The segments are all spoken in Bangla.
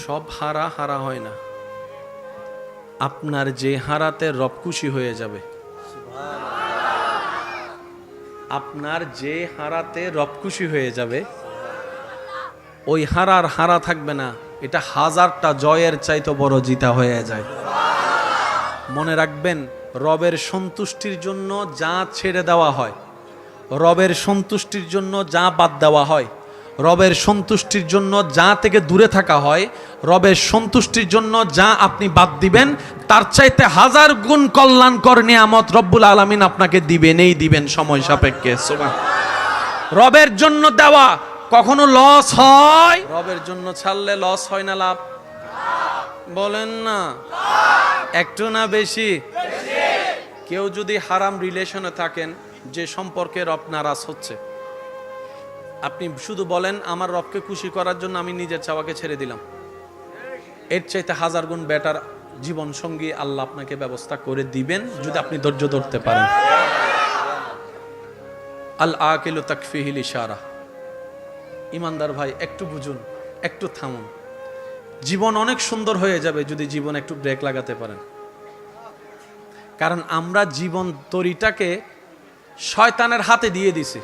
সব হারা হারা হয় না। আপনার যে হারাতে রব খুশি হয়ে যাবে, আপনার যে হারাতে রব খুশি হয়ে যাবে, ওই হারার হারা থাকবে না। এটা হাজারটা জয়ের চাইতে বড় জিতা হয়ে যায়। মনে রাখবেন, রবের সন্তুষ্টির জন্য যা ছেড়ে দেওয়া হয়, রবের সন্তুষ্টির জন্য যা বাদ দেওয়া হয়, রবের সন্তুষ্টির জন্য যা থেকে দূরে থাকা হয়, রবের সন্তুষ্টির জন্য যা আপনি বাদ দিবেন, তার চাইতে হাজার গুণ কল্যাণকর নিয়ামত রব্বুল আলামিন আপনাকে দিবেনই দিবেন সময় সাপেক্ষে। রবের জন্য দেওয়া কখনো লস হয়? রবের জন্য ছাড়লে লস হয় না লাভ? বলেন না, একটু না বেশি? কেউ যদি হারাম রিলেশনে থাকেন, যে সম্পর্কে রব নারাজ হচ্ছে, আপনি শুধু বলেন আমার রবকে খুশি করার জন্য আমি নিজের চাওয়াকে ছেড়ে দিলাম, এর চাইতে হাজার গুণ বেটার জীবন সঙ্গী আল্লাহ আপনাকে ব্যবস্থা করে দিবেন যদি আপনি ধৈর্য ধরতে পারেন। আল আকিলু তাকফিহিল ইশারা। ইমানদার ভাই, একটু বুঝুন, একটু থামুন। জীবন অনেক সুন্দর হয়ে যাবে যদি জীবন একটু ব্রেক লাগাতে পারেন। কারণ আমরা জীবন তরিটাকে শয়তানের হাতে দিয়ে দিছি।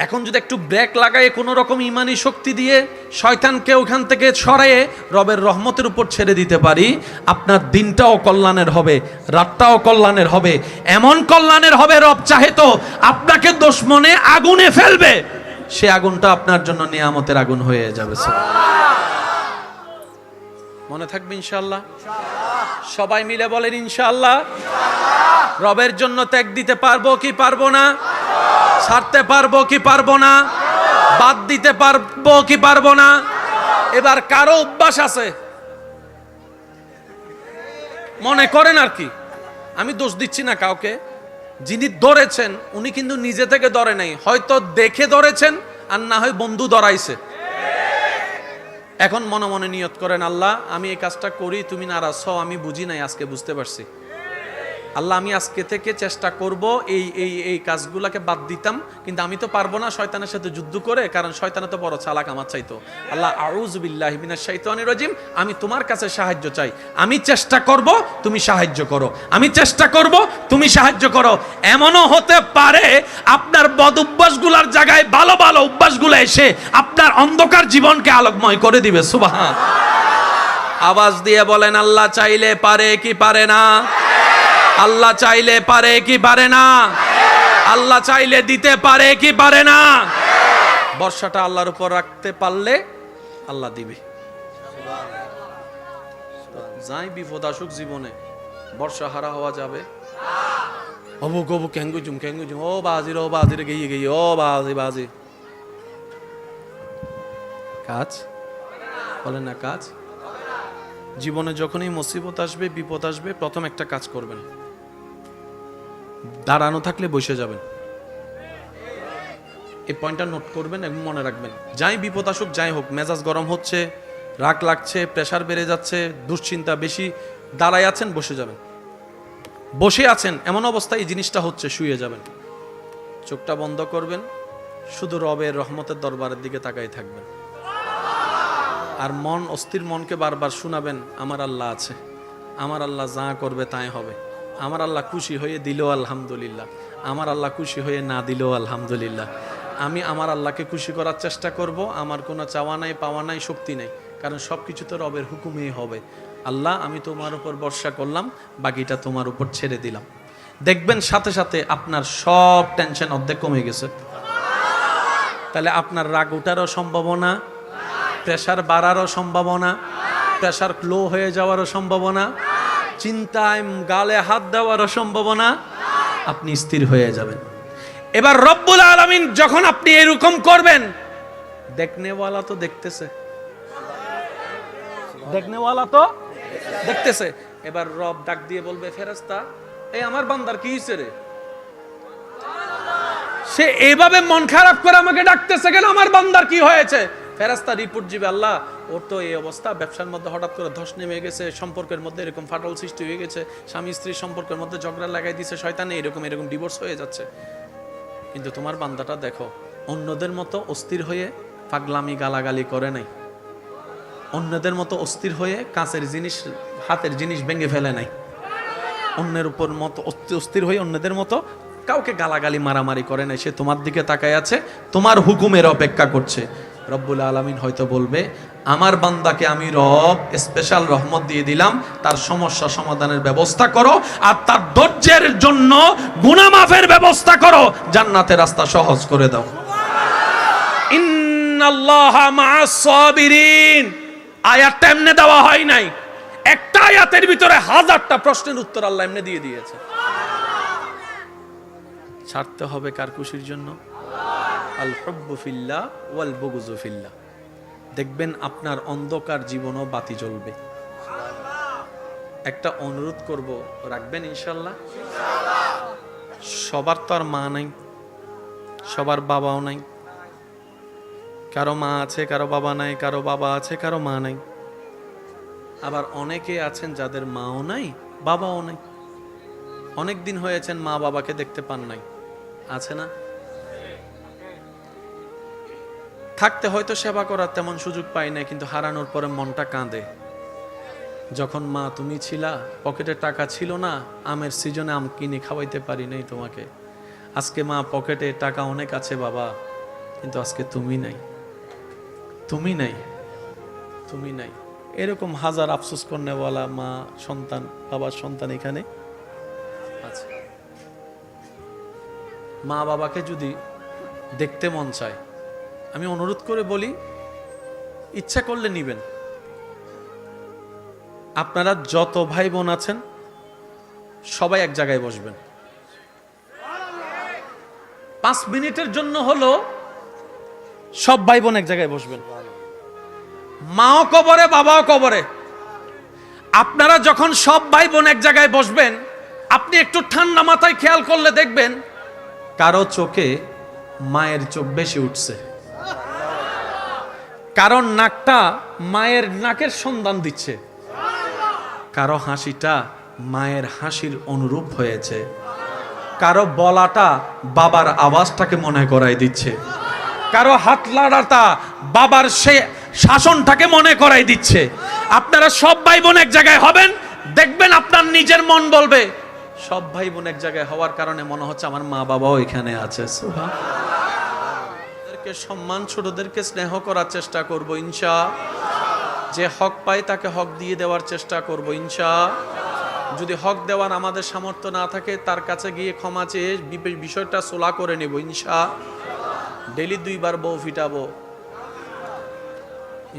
এখন যদি একটু ব্রেক লাগায় কোনো রকম ইমানি শক্তি দিয়ে শয়তানকে ওখান থেকে সরায়ে রবের রহমতের উপর ছেড়ে দিতে পারি, আপনার দিনটাও কল্যাণের হবে, রাতটাও কল্যাণের হবে। এমন কল্যাণের হবে, রব চাহে তো আপনাকে দুশমনে আগুনে ফেলবে, সে আগুনটা আপনার জন্য নিয়ামতের আগুন হয়ে যাবে। মনে থাকবে ইনশাআল্লাহ? সবাই মিলে বলেন ইনশাআল্লাহ। রবের জন্য ত্যাগ দিতে পারবো কি পারবো না? ছাড়তে পারবো কি পারবো না? বাদ দিতে পারবো কি পারবো না? এবার কারো অভ্যাস আছে, মনে করেন আর কি, আমি দোষ দিচ্ছি না কাউকে, যিনি ধরেছেন উনি কিন্তু নিজে থেকে ধরে নাই, হয়তো দেখে ধরেছেন আর না হয় বন্ধু ধরাইছে। এখন মনে মনে নিয়ত করেন, আল্লাহ আমি এই কাজটা করি, তুমি নারাজ হও, আমি বুঝি নাই, আজকে বুঝতে পারছি। আল্লাহ আমি আজকে থেকে চেষ্টা করব এই এই এই কাজগুলোকে বাদ দিতাম, কিন্তু আমি তো পারবো না শয়তানের সাথে যুদ্ধ করে, কারণ শয়তানে তো বড় চালাক আমার চাইতো। আল্লাহ আউযু বিল্লাহি মিনাশ শাইতানির রাজিম, আমি তোমার কাছে সাহায্য চাই, আমি চেষ্টা করব, তুমি সাহায্য করো, আমি চেষ্টা করব, তুমি সাহায্য করো। এমনও হতে পারে আপনার বদ অভ্যাসগুলোর জায়গায় ভালো ভালো অভ্যাসগুলো এসে আপনার অন্ধকার জীবনকে আলোকময় করে দিবে। সুবহান। আওয়াজ দিয়ে বলেন, আল্লাহ চাইলে পারে কি পারে না? আল্লাহ চাইলে পারে কি পারে না? আল্লাহ চাইলে দিতে পারে কি পারে না? বর্ষাটা আল্লাহর উপর রাখতে পারলে আল্লাহ দিবে। যাই বিপদ আসুক জীবনে, বর্ষা হারা হওয়া যাবে? হবু গবু ক্যাঙ্গুজুম ক্যাঙ্গুজুম, ও বাজির, ও বাজির গিয়ে গিয়ে, ও বাজি বাজি। কাজ বলেন না, কাজ। জীবনে যখনই মুসিবত আসবে, বিপদ আসবে, প্রথম একটা কাজ করবেন, দাঁড়ানো থাকলে বসে যাবেন। এই পয়েন্টটা নোট করবেন এবং মনে রাখবেন, যাই বিপদ আসুক, যাই হোক, মেজাজ গরম হচ্ছে, রাগ লাগছে, প্রেসার বেড়ে যাচ্ছে, দুশ্চিন্তা বেশি, দাঁড়ায় আছেন, বসে যাবেন। বসে আছেন এমন অবস্থায় এই জিনিসটা হচ্ছে, শুয়ে যাবেন, চোখটা বন্ধ করবেন, শুধু রবের রহমতের দরবারের দিকে তাকাই থাকবেন। আর মন, অস্থির মনকে বারবার শোনাবেন, আমার আল্লাহ আছে, আমার আল্লাহ যা করবে তাই হবে, আমার আল্লাহ খুশি হয়ে দিলেও আলহামদুলিল্লাহ, আমার আল্লাহ খুশি হয়ে না দিলেও আলহামদুলিল্লাহ। আমি আমার আল্লাহকে খুশি করার চেষ্টা করব, আমার কোনো চাওয়া নাই, পাওয়া নাই, শক্তি নাই, কারণ সব কিছু তো রবের হুকুমেই হবে। আল্লাহ আমি তোমার উপর ভরসা করলাম, বাকিটা তোমার উপর ছেড়ে দিলাম। দেখবেন সাথে সাথে আপনার সব টেনশন অর্ধেক কমে গেছে। তাহলে আপনার রাগ ওঠারও সম্ভাবনা, প্রেসার বাড়ারও সম্ভাবনা, প্রেসার লো হয়ে যাওয়ারও সম্ভাবনা, চিন্তায় গালে হাত দেওয়ারও সম্ভাবনা, আপনি স্থির হয়ে যাবেন। এবার রব্বুল আলামিন যখন আপনি এরকম করবেন, দেখনেওয়ালা তো দেখতেছে, দেখনেওয়ালা তো দেখতেছে। এবার রব ডাক দিয়ে বলবে, ফেরেশতা এই আমার বান্দার কি হইছে রে? সে এইভাবে মন খারাপ করে আমাকে ডাকতেছে কেন? আমার বান্দার কি হয়েছে? ফেরেশতা রিপোর্ট দিবে, আল্লাহ ওর তো এই অবস্থা, ব্যবসার মধ্যে হঠাৎ করে ধস নেমে গেছে, সম্পর্কের মধ্যে এরকম ফাটল সৃষ্টি হয়ে গেছে, স্বামী স্ত্রীর সম্পর্কের মধ্যে ঝগড়া লাগাই দিছে শয়তানে, এরকম এরকম ডিভোর্স হয়ে যাচ্ছে। কিন্তু তোমার বান্দাটা দেখো, অন্যদের মতো অস্থির হয়ে পাগলামি গালাগালি করে নাই, অন্যদের মতো অস্থির হয়ে কাঁচের জিনিস, হাতের জিনিস ভেঙে ফেলে নাই। অন্যের উপর মতো অস্থির হয়ে অন্যদের মতো কাউকে গালাগালি মারামারি করে নাই। সে তোমার দিকে তাকায় আছে, তোমার হুকুমের অপেক্ষা করছে। রব্বুল আলামিন হয়তো বলবে, আমার বান্দাকে আমি রব স্পেশাল রহমত দিয়ে দিলাম, তার সমস্যা সমাধানের ব্যবস্থা করো, আর তার ধৈর্যের জন্য গুনাহ মাফের ব্যবস্থা করো, জান্নাতের রাস্তা সহজ করে দাও। ইন্নাল্লাহা মা'আস সাবিরিন। আয়াতটা এমনি দেওয়া হয় নাই, একটা আয়াতের ভিতরে হাজারটা প্রশ্নের উত্তর আল্লাহ এমনি দিয়ে দিয়েছে। ছাড়তে হবে কার খুশির জন্য? আল হুব্বু ফিল্লাহ ওয়াল বুগযু ফিল্লাহ। দেখবেন আপনার অন্ধকার জীবনও বাতি জ্বলবে। একটা অনুরোধ করব, রাখবেন ইনশাআল্লাহ? সবার তো আর মা নাই, সবার বাবাও নাই। কারো মা আছে, কারো বাবা নাই, কারো বাবা আছে, কারো মা নাই। আবার অনেকে আছেন যাদের মাও নাই, বাবাও নাই। অনেক দিন হয়েছেন মা বাবাকে দেখতে পান নাই, আছে না? থাকতে হয়তো সেবা করার তেমন সুযোগ পাই নাই, কিন্তু হারানোর পরে মনটা কাঁদে। যখন মা তুমি ছিলা, পকেটে টাকা ছিল না, আমের সিজনে আম কিনে খাওয়াইতে পারি নাই তোমাকে। আজকে মা পকেটে টাকা অনেক আছে বাবা, কিন্তু আজকে তুমি নাই, তুমি নাই, তুমি নাই। এরকম হাজার আফসোস করনেওয়ালা মা সন্তান, বাবার সন্তান এখানে আছে। মা বাবাকে যদি দেখতে মন চায়, আমি অনুরোধ করে বলি, ইচ্ছা করলে নিবেন। আপনারা যত ভাই বোন আছেন সবাই এক জায়গায় বসবেন। 5 মিনিটের জন্য হলো সব ভাই বোন এক জায়গায় বসবেন। মাও কবরে, বাবাও কবরে। আপনারা যখন সব ভাই বোন এক জায়গায় বসবেন, আপনি একটু ঠান্ডা মাথায় খেয়াল করলে দেখবেন কারো চোখে মায়ের চোখ বেশি উঠছে, কারণ নাকটা মায়ের নাকের সন্ধান দিচ্ছে, কারো হাসিটা মায়ের হাসির অনুরূপ হয়েছে, কারো বলাটা বাবার আওয়াজটাকে মনে করাই দিচ্ছে, কারো হাত লাড়াটা বাবার সে শাসনটাকে মনে করাই দিচ্ছে। আপনারা সব ভাই বোন এক জায়গায় হবেন, দেখবেন আপনার নিজের মন বলবে, সব ভাই বোন এক জায়গায় হওয়ার কারণে মনে হচ্ছে আমার মা বাবাও এখানে আছে। সম্মান, ছোটদেরকে স্নেহ করার চেষ্টা করব ইনশাআল্লাহ। যে হক পায় তাকে হক দিয়ে দেওয়ার চেষ্টা করব ইনশাআল্লাহ। যদি হক দেওয়ার আমাদের সামর্থ্য না থাকে, তার কাছে গিয়ে ক্ষমা চেয়ে বিষয়টা সোলা করে নেব ইনশাআল্লাহ। ডেইলি 2 বার বউ ফিটাবো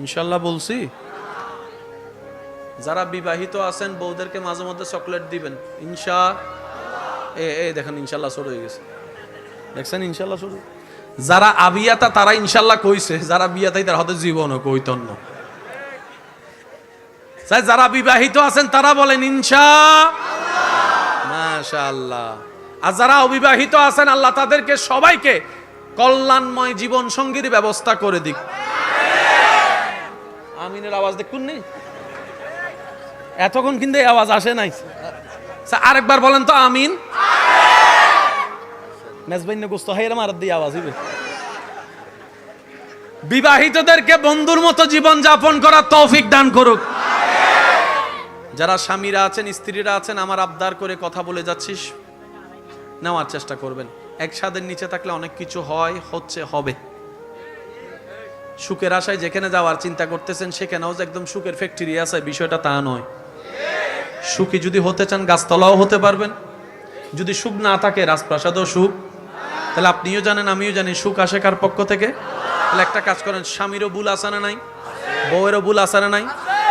ইনশাআল্লাহ বলছি। যারা বিবাহিত আছেন বউদেরকে মাঝে মধ্যে চকলেট দিবেন ইনশাআল্লাহ। এই দেখেন ইনশাআল্লাহ শুরু হয়ে গেছে, দেখছেন ইনশাআল্লাহ শুরু। যারা আবিয়াতা তারা ইনশাআল্লাহ কইছে, যারা বিয়াতাই তার হয়তো জীবনও কইতন্ন। যারা বিবাহিত আছেন তারা বলেন ইনশাআল্লাহ, মাশাআল্লাহ। আর যারা অবিবাহিত আছেন আল্লাহ তাদেরকে সবাইকে কল্যাণময় জীবন সঙ্গীর ব্যবস্থা করে দিক। আমিনের আওয়াজ দেখুন নি, এতক্ষণ কিন্তু এই আওয়াজ আসে নাই। আরেকবার বলেন তো আমিন। বিবাহিতদেরকে বন্ধুর মতো জীবন যাপন করার তৌফিক দান করুক। যারা স্বামীরা আছেন, স্ত্রীরা আছেন, আমার আবদার করে কথা বলে যাচ্ছিস, নেওয়ার চেষ্টা করবেন। এক ছাদের নিচে থাকলে অনেক কিছু হয়, হচ্ছে, হবে। সুখের আশায় যেখানে যাওয়ার চিন্তা করতেছেন সেখানেও যে একদম সুখের ফ্যাক্টরি আছে বিষয়টা তা নয়। সুখী যদি হতে চান গাছতলাও হতে পারবেন, যদি সুখ না থাকে রাজপ্রাসাদও সুখ। তাহলে আপনিও জানেন আমিও জানি সুখ আসে কার পক্ষ থেকে। তাহলে একটা কাজ করেন, স্বামীরও ভুল আছে না নাই, বউয়েরও ভুল আছে না নাই,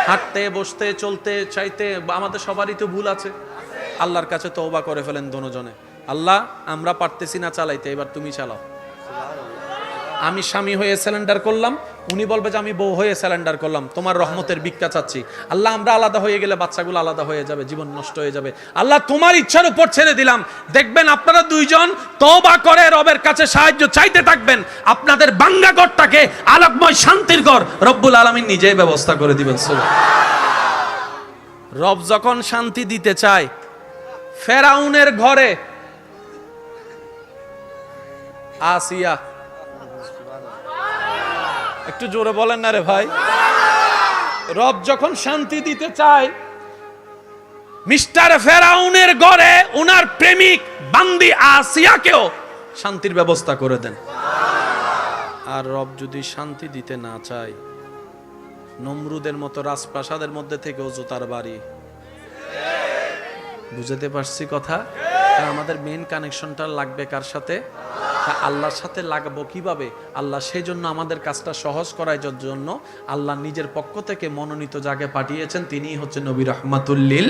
হাঁটতে বসতে চলতে চাইতে আমাদের সবারই তো ভুল আছে। আল্লাহর কাছে তওবা করে ফেলেন দোনোজনে, আল্লাহ আমরা পারতেছি না চালাইতে, এবার তুমি চালাও। আমি স্বামী হয়ে স্যালেন্ডার করলাম, উনি বলবে যে আমি বউ হয়ে স্যালেন্ডার করলাম, তোমার রহমতের ভিক্ষা চাচ্ছি। আল্লাহ আমরা আলাদা হয়ে গেলে বাচ্চাগুলো আলাদা হয়ে যাবে, জীবন নষ্ট হয়ে যাবে। আল্লাহ তোমার ইচ্ছার উপর ছেড়ে দিলাম। দেখবেন আপনারা দুইজন তওবা করে রবের কাছে সাহায্য চাইতে থাকবেন, আপনাদের বাঙ্গা ঘরটাকে আলোকময় শান্তির ঘর রব্বুল আলামিন নিজেই ব্যবস্থা করে দিবেন। রব যখন শান্তি দিতে চায়, ফেরাউনের ঘরে আসিয়া, একটু জোরে বলেন না রে ভাই, রব যখন শান্তি দিতে চায়, মিস্টার ফেরাউনের ঘরে উনার প্রেমিক বান্দি আসিয়াকেও শান্তির ব্যবস্থা করে দেন। আর রব যদি শান্তি দিতে না চায়, নমরুদের মতো রাজপ্রাসাদের মধ্যে থেকেও জুতার বাড়ি। বুঝতে পারছি কথা? আমাদের মেইন কানেকশনটা লাগবে কার সাথে? আল্লাহর সাথে লাগাবো কিভাবে? আল্লাহ সেই জন্য আমাদের কাজটা সহজ করার জন্য আল্লাহ নিজের পক্ষ থেকে মনোনীত জায়গায় পাঠিয়েছেন, তিনি হচ্ছে নবী রাহমাতুল লিল।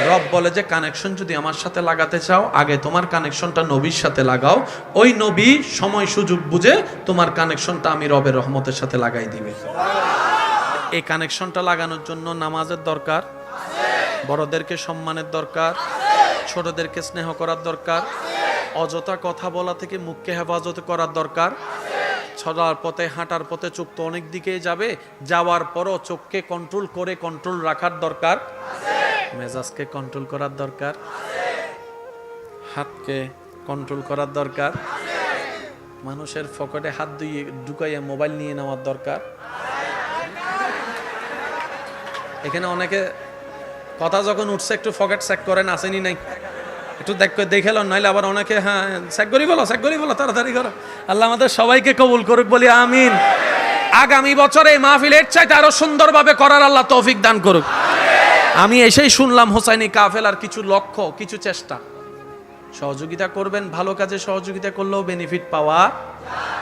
রব বলে যে কানেকশন যদি আমার সাথে লাগাতে চাও, আগে তোমার কানেকশনটা নবীর সাথে লাগাও, ওই নবী সময় সুযোগ বুঝে তোমার কানেকশনটা আমি রবের রহমতের সাথে লাগাই দিবে। এই কানেকশনটা লাগানোর জন্য নামাজের দরকার, বড়দেরকে সম্মানের দরকার, ছোটদেরকে স্নেহ করার দরকার, অযথা কথা বলা থেকে মুখকে হেফাজত করার দরকার। চলার পথে, হাঁটার পথে চোখ তো অনেক দিকেই যাবে, যাওয়ার পরও চোখকে কন্ট্রোল করে কন্ট্রোল রাখার দরকার, মেজাজকে কন্ট্রোল করার দরকার, হাতকে কন্ট্রোল করার দরকার, মানুষের পকেটে হাত দিয়ে ঢুকাইয়া মোবাইল নিয়ে নেওয়ার দরকার। এখানে অনেকে কথা যখন উঠছে একটু পকেট চেক করেন, আসেনি নাই একটু দেখে লন, নাইলে আবার অনেকে হ্যাঁ চেক করি বলো তাড়াতাড়ি করো। আল্লাহ আমাদের সবাইকে কবুল করুক, বলি আমিন। আগামী বছরে এই মাহফিলের চাইতে আরো সুন্দরভাবে করার আল্লাহ তৌফিক দান করুক। আমি এসেই শুনলাম হোসাইনি কাফেলার কিছু লক্ষ্য, কিছু চেষ্টা। সহযোগিতা করবেন, ভালো কাজে সহযোগিতা করলেও বেনিফিট পাওয়া,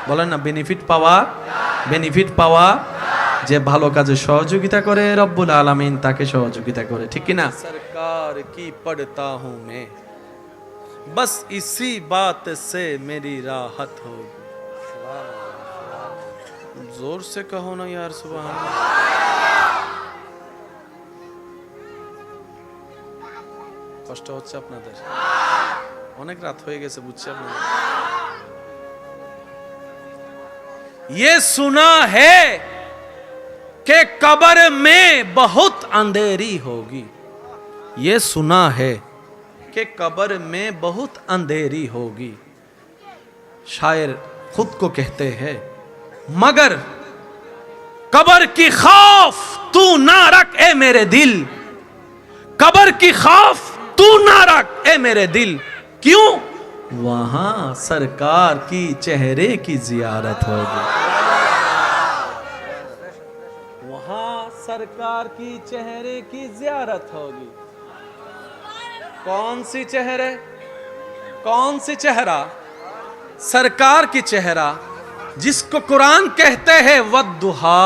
বলেন না বেনিফিট পাওয়া। যে ভালো কাজে সহযোগিতা করে রব্বুল আলামিন তাকে সহযোগিতা করে, ঠিক কি না? সরকার কি পড়তা হুঁ मैं, बस इसी बात से मेरी राहत होगी। जोर से कहो ना यार, सुभान अल्लाह। কষ্ট হচ্ছে আপনাদের? অনেক রাত হয়ে গেছে, বুঝছি আপনাদের। ये सुना है कि कब्र में बहुत अंधेरी होगी, ये सुना है कि कब्र में बहुत अंधेरी होगी। शायर खुद को कहते हैं, मगर कब्र की खौफ तू ना रख ए मेरे दिल, कब्र की खौफ तू ना रख ए मेरे दिल, क्यों? वहां सरकार की चेहरे की जियारत होगी, वहां सरकार की चेहरे की जियारत होगी। कौन सी चेहरे, कौन सी चेहरा? सरकार की चेहरा, जिसको कुरान कहते हैं वद्दुहा।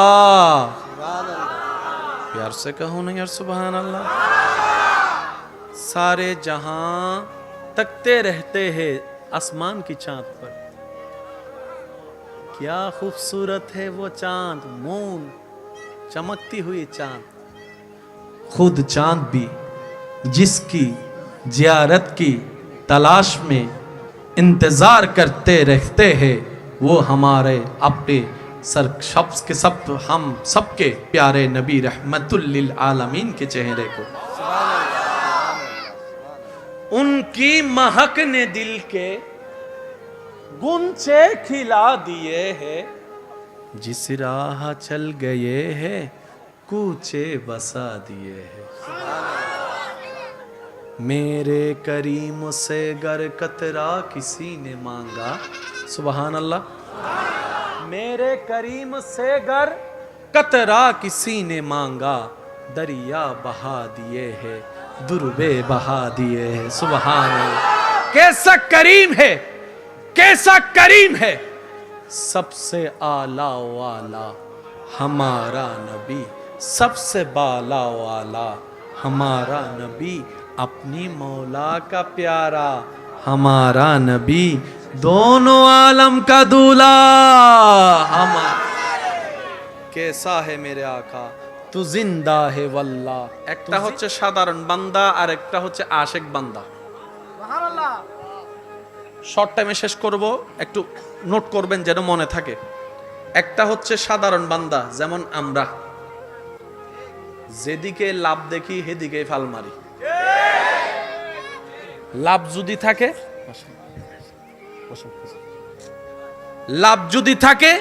प्यार से कहो ना यार, सुभान अल्लाह। सारे जहां तकते रहते हैं आसमान की चांद पर, क्या खूबसूरत है वो चांद, मून चमकती हुई चांद। खुद चांद भी जिसकी जियारत की तलाश में इंतजार करते रहते हैं, वो हमारे अपने सर हम सबके प्यारे नबी रहमतुल लिल आलमीन के चेहरे को, उनकी महक ने दिल के गुंचे खिला दिए हैं, जिस राह चल गए हैं कूचे बसा दिए हैं। मेरे करीम से गर कतरा किसी ने मांगा, सुभान अल्लाह। मेरे करीम से गर कतरा किसी ने मांगा, दरिया बहा दिए हैं दुर्बे बहा दिए हैं, सुभान अल्लाह। कैसा करीम है, कैसा करीम है, सबसे आला वाला हमारा नबी, सबसे बाला वाला हमारा नबी, अपनी मौला का प्यारा हमारा नबी, दोनों आलम का दूल्हा हमारा। कैसा है मेरे आका तू जिंदा है वल्लाह। একটা হচ্ছে সাধারণ বান্দা আর একটা হচ্ছে আশিক বান্দা। সুবহানাল্লাহ। শর্ট টাইমে শেষ করব, একটু নোট করবেন যেন মনে থাকে। একটা হচ্ছে সাধারণ বান্দা, যেমন আমরা যেদিকে লাভ দেখি সেদিকে ফাল মারি। লাভ যদি থাকে, লাভ যদি থাকে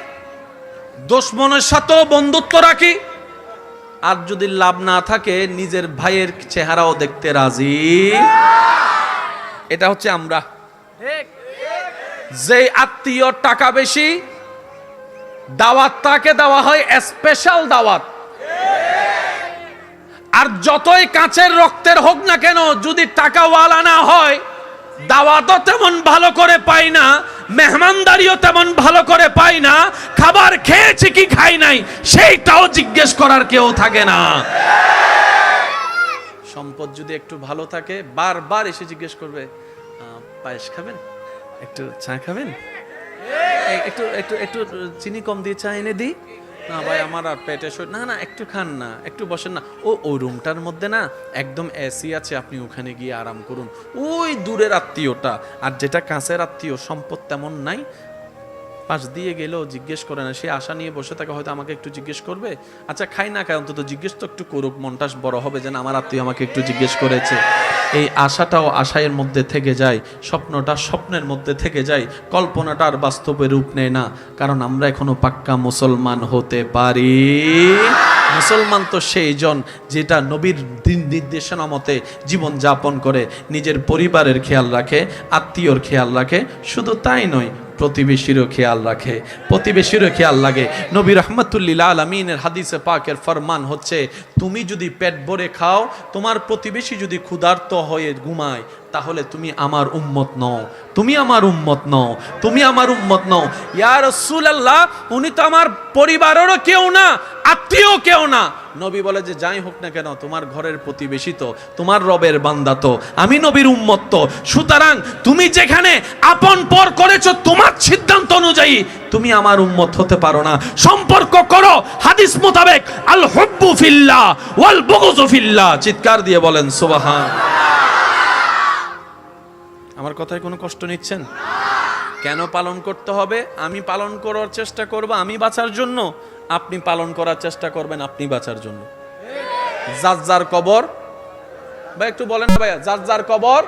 দুশমনের সাথেও বন্ধুত্ব রাখি, আর যদি লাভ না থাকে নিজের ভাইয়ের চেহারাও দেখতে রাজি। এটা হচ্ছে আমরা। যে আত্মীয় টাকা বেশি, দাওয়াত তাকে দেওয়া হয় স্পেশাল দাওয়াত। আর যতই কাঁচের রক্তের হোক না কেন, যদি টাকাওয়ালা না হয়, দাওয়াতও তেমন ভালো করে পাই না, মেহমানদারিও তেমন ভালো করে পাই না, খাবার খেয়েছি কি খাই নাই সেইটাও জিজ্ঞেস করার কেউ থাকে না। সম্পদ যদি একটু ভালো থাকে, বারবার এসে জিজ্ঞেস করবে, পায়েস খাবেন, একটু চা খাবেন, একটু একটু একটু চিনি কম দিয়ে চা এনে দিই, না ভাই আমার আর পেটে না না একটু খান না, একটু বসেন না, ওই রুমটার মধ্যে না একদম এসি আছে, আপনি ওখানে গিয়ে আরাম করুন। ওই দূরের আত্মীয়টা। আর যেটা কাছের আত্মীয়, সম্পদ তেমন নাই, পাশ দিয়ে গেলেও জিজ্ঞেস করে না, সে আশা নিয়ে বসে থাকে হয়তো আমাকে একটু জিজ্ঞেস করবে, আচ্ছা খাই না খাই অন্তত জিজ্ঞেস তো একটু করুক, মনটা বড় হবে যেন আমার আত্মীয় আমাকে একটু জিজ্ঞেস করেছে। এই আশাটাও আশায়ের মধ্যে থেকে যায়, স্বপ্নটা স্বপ্নের মধ্যে থেকে যায়, কল্পনাটা আর বাস্তবে রূপ নেয় না, কারণ আমরা এখনো পাক্কা মুসলমান হতে পারি। মুসলমান তো সেই জন যেটা নবীর দিন নির্দেশনা মতে জীবন যাপন করে, নিজের পরিবারের খেয়াল রাখে, আত্মীয়র খেয়াল রাখে, শুধু তাই নয় প্রতিবেশীরও খেয়াল রাখে, প্রতিবেশীরও খেয়াল লাগে। নবী রহমাতুল্লিল আলামিনের হাদিসে পাকের ফরমান হচ্ছে, তুমি যদি পেট ভরে খাও, তোমার প্রতিবেশী যদি ক্ষুধার্ত হয়ে ঘুমায়, তাহলে তুমি আমার উম্মত নও, তুমি আমার উম্মত নও, তুমি আমার উম্মত নও। ইয়া রাসূলুল্লাহ, উনি তো আমার পরিবারেরও কেউ না, আত্মীয় কেউ না। নবী বলে যে যাই হোক না কেন, তোমার ঘরের প্রতিবেশী তো, তোমার রবের বান্দা তো, আমি নবীর উম্মত তো, সুতরাং তুমি যেখানে আপন পর করেছো তোমার সিদ্ধান্ত অনুযায়ী তুমি আমার উম্মত হতে পারো না। সম্পর্ক করো হাদিস মোতাবেক, আল হুব্বু ফিল্লাহ ওয়াল বুগযু ফিল্লাহ। চিৎকার দিয়ে বলেন সুবহান। আমার কথায় কোনো কষ্ট নিচ্ছেন? কেন পালন করতে হবে? আমি পালন করার চেষ্টা করব আমি বাঁচার জন্য, আপনি পালন করার চেষ্টা করবেন আপনি বাঁচার জন্য। যার যার কবর, ভাই একটু বলেন না ভাইয়া, যার যার কবর,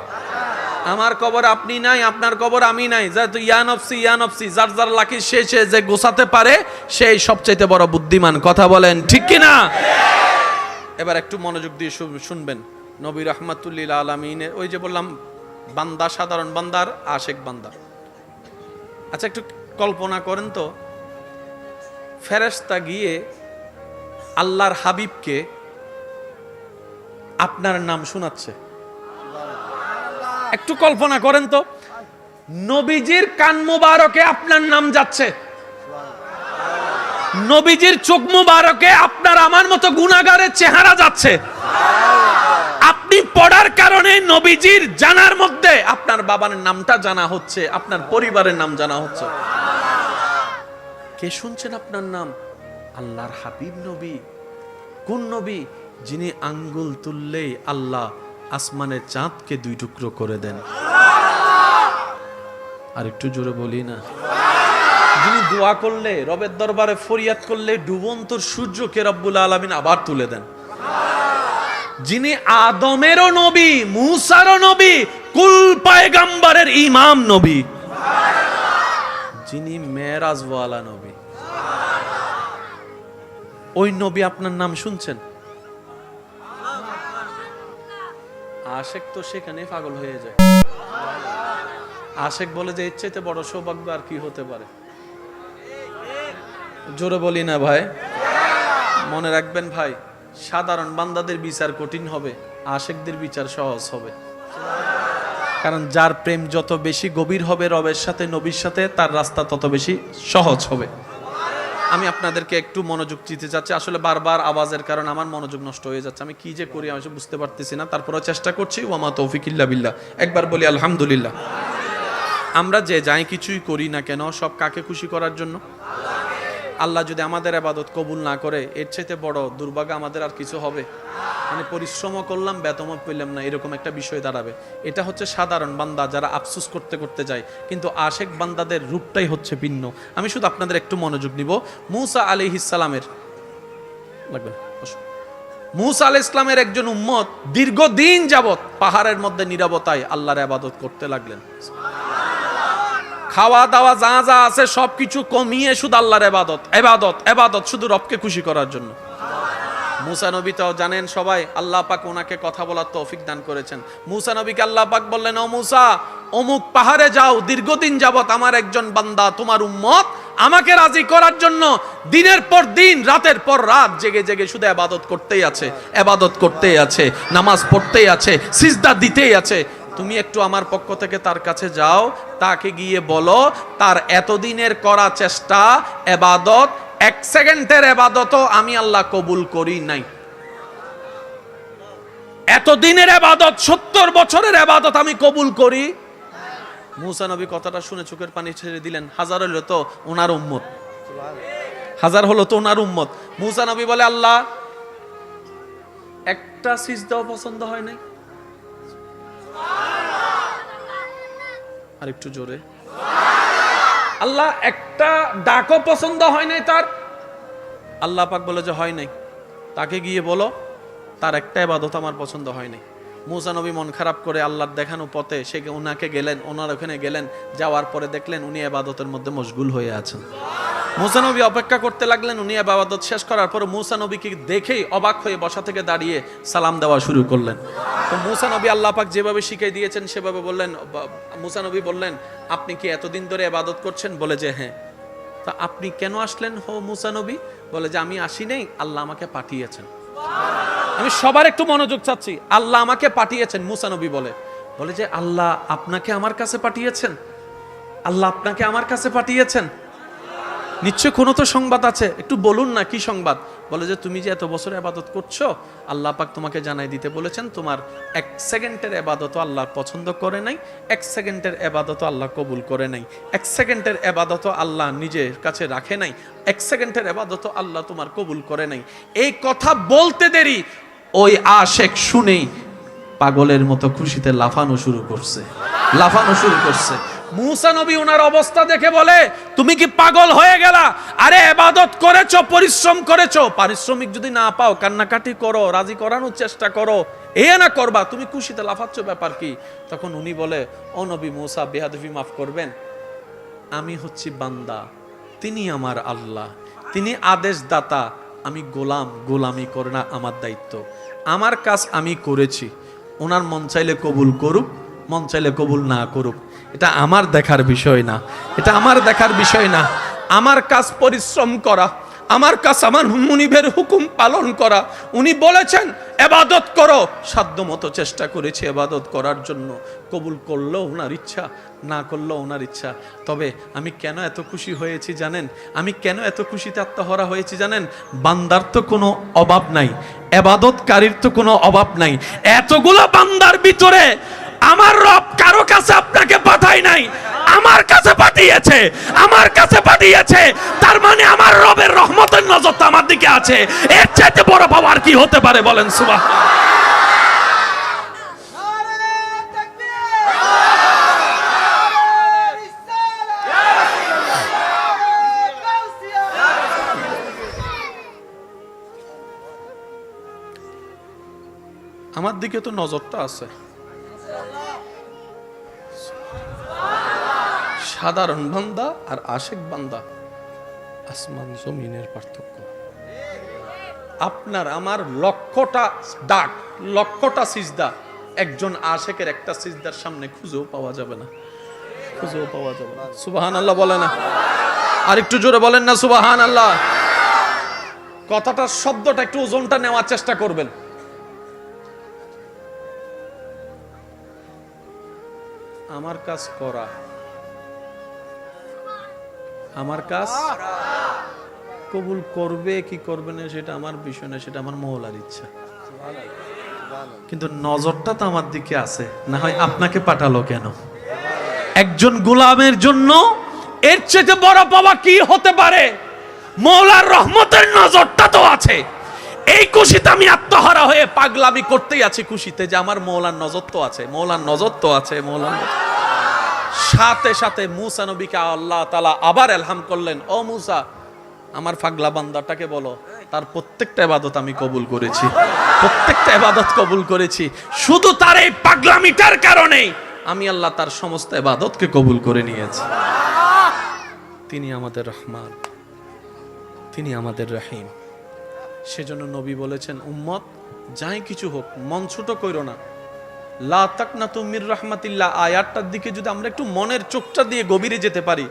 আমার কবর আপনি নাই, আপনার কবর আমি নাই, ইয়া নফসি ইয়া নফসি, যার যার লাকি শেষে যে গোছাতে পারে সেই সবচাইতে বড় বুদ্ধিমান। কথা বলেন ঠিক কি না? এবার একটু মনোযোগ দিয়ে শুনবেন। নবী রাহমাতুল্লিল আলামিনের ওই যে বললাম বান্দা, সাধারণ বান্দার আশেক বান্দা। আচ্ছা একটু কল্পনা করেন তো, ফেরেশতা গিয়ে আল্লাহর হাবিবকে আপনার নাম শোনাচ্ছে। একটু কল্পনা করেন তো, নবীজির কান মুবারকে আপনার নাম যাচ্ছে, নবীজির চোখ মুবারকে আপনার আমার মতো গুনাহগারের চেহারা যাচ্ছে। আপনি পড়ার কারণে নবীজির জানার মধ্যে আপনার বাবার নামটা জানা হচ্ছে, আপনার পরিবারের নাম জানা হচ্ছে। কে শুনছেন আপনার নাম? আল্লাহর হাবিব নবী। কোন নবী? যিনি আঙ্গুল তুললেই আল্লাহ আসমানের চাঁদকে দুই টুকরো করে দেন। আর একটু জোরে বলি না, যিনি দোয়া করলে, রবের দরবারে ফরিয়াদ করলে ডুবন্ত সূর্যকে রব্বুল আলামিন আবার তুলে দেন। যিনি আদমেরও নবী, মূসারও নবী, কুল পয়গম্বরের ইমাম নবী, যিনি মেরাজওয়ালা নবী, ওই নবী আপনার নাম শুনছেন? আশেক তো সেখানে পাগল হয়ে যায়। আশেক বলে যে এর চাইতে বড় সৌভাগ্য আর কি হতে পারে? জোরে বলি না ভাই? মনে রাখবেন ভাই, সাধারণ বান্দাদের বিচার কঠিন হবে, আশেকদের বিচার সহজ হবে। কারণ যার প্রেম যত বেশি গভীর হবে রবের সাথে, নবীর সাথে, তার রাস্তা তত বেশি সহজ হবে। আমি আপনাদেরকে একটু মনোযোগ দিতে চাচ্ছি। আসলে বারবার আওয়াজের কারণে আমার মনোযোগ নষ্ট হয়ে যাচ্ছে। আমি কি যে করি আমি বুঝতে পারতেছি না, তারপরেও চেষ্টা করছি। ওয়ামা তৌফিক ইল্লা বিল্লাহ। একবার বলি আলহামদুলিল্লাহ। আমরা যে যাই কিছুই করি না কেন, সব কাকে খুশি করার জন্য? আল্লাহ যদি আমাদের ইবাদত কবুল না করে, এর চাইতে বড় দুর্ভাগ্য আমাদের আর কিছু হবে? মানে পরিশ্রম করলাম বেতন পেলাম না, এরকম একটা বিষয় দাঁড়াবে। এটা হচ্ছে সাধারণ বান্দা যারা আফসোস করতে করতে যায়, কিন্তু আশেক বান্দাদের রূপটাই হচ্ছে ভিন্ন। আমি শুধু আপনাদের একটু মনোযোগ নিব। মুসা আলাইহিস সালামের লাগবে না, মুসা আলাইহিস সালামের একজন উম্মত দীর্ঘদিন যাবত পাহাড়ের মধ্যে নীরবতায় আল্লাহর ইবাদত করতে লাগলেন। খাওয়া দাওয়া যা যা আছে সবকিছু কমিয়ে শুধু আল্লাহর ইবাদত, ইবাদত, ইবাদত, শুধু রবকে খুশি করার জন্য। মুসা নবী তো জানেন সবাই, আল্লাহ পাক ওনাকে কথা বলার তৌফিক দান করেছেন। মুসা নবীকে আল্লাহ পাক বললেন, ও মুসা, অমুক পাহাড়ে যাও, দীর্ঘদিন যাবত আমার একজন বান্দা তোমার উম্মত আমাকে রাজি করার জন্য দিনের পর দিন রাতের পর রাত জেগে জেগে শুধু ইবাদত করতেই আছে, ইবাদত করতেই আছে, নামাজ পড়তেই আছে, সিজদা দিতেই আছে। তুমি একটু আমার পক্ষ থেকে তার কাছে যাও, তাকে গিয়ে বলো তার এতদিনের করা চেষ্টা ইবাদত, 1 সেকেন্ডের ইবাদতও আমি আল্লাহ কবুল করি নাই। এতদিনের ইবাদত, 70 বছরের ইবাদত আমি কবুল করি। মুসা নবী কথাটা শুনে চোখের পানি ছেড়ে দিলেন। হাজার হলো তো ওনার উম্মত, হাজার হলো তো ওনার উম্মত। মুসা নবী বলে, আল্লাহ একটা সিজদাও পছন্দ হয় নাই। আর একটু জোরে, আল্লাহ একটা ডাকও পছন্দ হয় নাই তার। আল্লাহ পাক বলে যে হয় নাই, তাকে গিয়ে বলো তার একটা ইবাদত আমার পছন্দ হয় নাই। মুসা নবী মন খারাপ করে আল্লাহর দেখানো পথে সে ওনাকে গেলেন, ওনার ওখানে গেলেন, যাওয়ার পরে দেখলেন উনি ইবাদতের মধ্যে মশগুল হয়ে আছেন। মুসা নবী অপেক্ষা করতে লাগলেন, উনি ইবাদত শেষ করার পর মুসা নবীকে দেখেই অবাক হয়ে বসা থেকে দাঁড়িয়ে সালাম দেওয়া শুরু করলেন। তো মুসা নবী আল্লাহ পাক যেভাবে শিখিয়ে দিয়েছেন সেভাবে বললেন। মুসা নবী বললেন, আপনি কি এতদিন ধরে ইবাদত করছেন? বলে যে হ্যাঁ। তা আপনি কেন আসলেন হো মুসা নবী? বলে যে আমি আসি নাই, আল্লাহ আমাকে পাঠিয়েছেন। আমি সবার একটু মনোযোগ চাচ্ছি, আল্লাহ আমাকে পাঠিয়েছেন। মুসা নবী বলে যে আল্লাহ আপনাকে আমার কাছে পাঠিয়েছেন? আল্লাহ আপনাকে আমার কাছে পাঠিয়েছেন? নিশ্চয় কোনো তো সংবাদ আছে, একটু বলুন না কি সংবাদ। বলে যে তুমি যে এত বছর ইবাদত করছো, আল্লাহ পাক তোমাকে জানাই দিতে বলেছেন তোমার 1 সেকেন্ডের ইবাদতও আল্লাহ পছন্দ করে নাই, 1 সেকেন্ডের ইবাদতও আল্লাহ কবুল করে নাই, 1 সেকেন্ডের ইবাদতও আল্লাহ নিজের কাছে রাখে নাই, 1 সেকেন্ডের ইবাদতও আল্লাহ তোমার কবুল করে নাই। এই কথা বলতে দেরি ওই আশেক শুনেই পাগলের মতো খুশিতে লাফানো শুরু করছে। মুসা নবী ওনার অবস্থা দেখে বলে, তুমি কি পাগল হয়ে গেলা? আরে ইবাদত করেছো, পরিশ্রম করেছো, পারিশ্রমিক যদি না পাও কান্নাকাটি করো, রাজি করানোর চেষ্টা করো, এ না করবা, তুমি খুশিতে লাফাচ্ছ, ব্যাপার কি? তখন উনি বলে, ও নবী মুসা, বেয়াদবি মাফ করবেন, আমি হচ্ছি বান্দা, তিনি আমার আল্লাহ, তিনি আদেশদাতা, আমি গোলাম, গোলামি করে না আমার দায়িত্ব, আমার কাজ আমি করেছি, ওনার মন চাইলে কবুল করুক, মন চাইলে কবুল না করুক, এটা আমার দেখার বিষয় না, এটা আমার দেখার বিষয় না। আমার কাজ পরিশ্রম করা, আমার কাজ আমার মুনিবের হুকুম পালন করা। উনি বলেছেন ইবাদত করো, সাধ্যমতো চেষ্টা করেছি ইবাদত করার জন্য, কবুল করলো ওনার ইচ্ছা, না করলো ওনার ইচ্ছা। তবে আমি কেন এত খুশি হয়েছি জানেন? আমি কেন এত খুশিতে আত্মহারা হয়েছি জানেন? বান্দার তো কোনো অভাব নাই, ইবাদতকারীর তো কোনো অভাব নাই। এতগুলো বান্দার ভিতরে আমার রব কারো কাছে আপনাকে পাঠায় নাই, আমার কাছে পাঠিয়েছে, আমার কাছে পাঠিয়েছে। তার মানে আমার রবের রহমতের নজরটা আমার দিকে আছে। এর চাইতে বড় পাওয়ার কি হতে পারে বলেন? সুবহানাল্লাহ। আমার দিকে তো নজরটা আছে। সাধারণ বান্দা আর আশেক বান্দা আসমান জমিনের পার্থক্য। আপনার আমার লক্ষটা ডাক, লক্ষটা সিজদা একজন আশেকের একটা সিজদার সামনে খুঁজেও পাওয়া যাবে না, খুঁজেও পাওয়া যাবে না। সুবহানাল্লাহ বলে না? আর একটু জোরে বলেন না সুবহানাল্লাহ। কথাটার শব্দটা একটু ওজনটা নেওয়ার চেষ্টা করবেন। আমার কাজ করা, আমার কাজ কবুল করবে কি করবে না সেটা আমার বিষয় না, সেটা আমার মওলার ইচ্ছা। কিন্তু নজরটা তো আমার দিকে আছে, না হয় আপনাকে পাঠালো কেন? একজন গোলামের জন্য এর চেয়ে বড় পাওয়া কি হতে পারে? মওলার রহমতের নজরটা তো আছে। এই খুশিতে আমি আত্মহারা হয়ে পাগলামি করতেই আছি, খুশিতে যে আমার মওলার নজর তো আছে, মওলার নজর তো আছে, মওলার। সাথে সাথে মুসা নবীকে আল্লাহ তাআলা আবার ইলহাম করলেন, ও মুসা, আমার পাগলা বান্দাটাকে বলো তার প্রত্যেকটা ইবাদত আমি কবুল করেছি, প্রত্যেকটা ইবাদত কবুল করেছি। শুধু তার এই পাগলামিটার কারণে আমি আল্লাহ তার সমস্ত ইবাদতকে কবুল করে নিয়েছি। তিনি আমাদের রহমান, তিনি আমাদের রহিম, সেজন্য নবী বলেছেন, উম্মত যাই কিছু হোক মন ছোট কইরো না। লা তাকনাতু মির রাহমাতিল্লাহ আয়াতটার দিকে যদি আমরা একটু মনের চোখটা দিয়ে গভীরে যেতে পারি,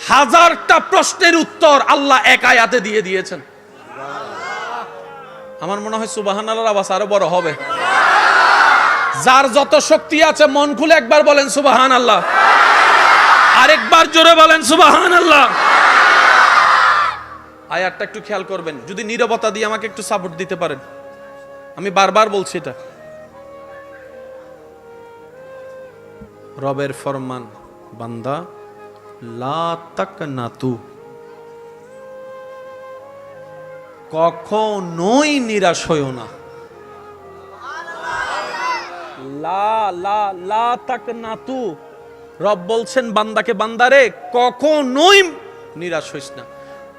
হাজারটা প্রশ্নের উত্তর আল্লাহ এক আয়াতে দিয়ে দিয়েছেন। আমার মনে হয় সুবহানাল্লাহর আওয়াজ আরো বড় হবে। যার যত শক্তি আছে মন খুলে একবার বলেন সুবহানাল্লাহ, আরেকবার জোরে বলেন সুবহানাল্লাহ। আয়াতটা একটু খেয়াল করবেন, যদি নীরবতা দিয়ে আমাকে একটু সাপোর্ট দিতে পারেন। আমি বারবার বলছি এটা। রবের ফরমান, বান্দা লা তাকনাতু, কখনোই নিরাশ হইও না। লা লা লা তাকনাতু, রব বলছেন বান্দাকে, বান্দারে কখনোই নিরাশ হইস না,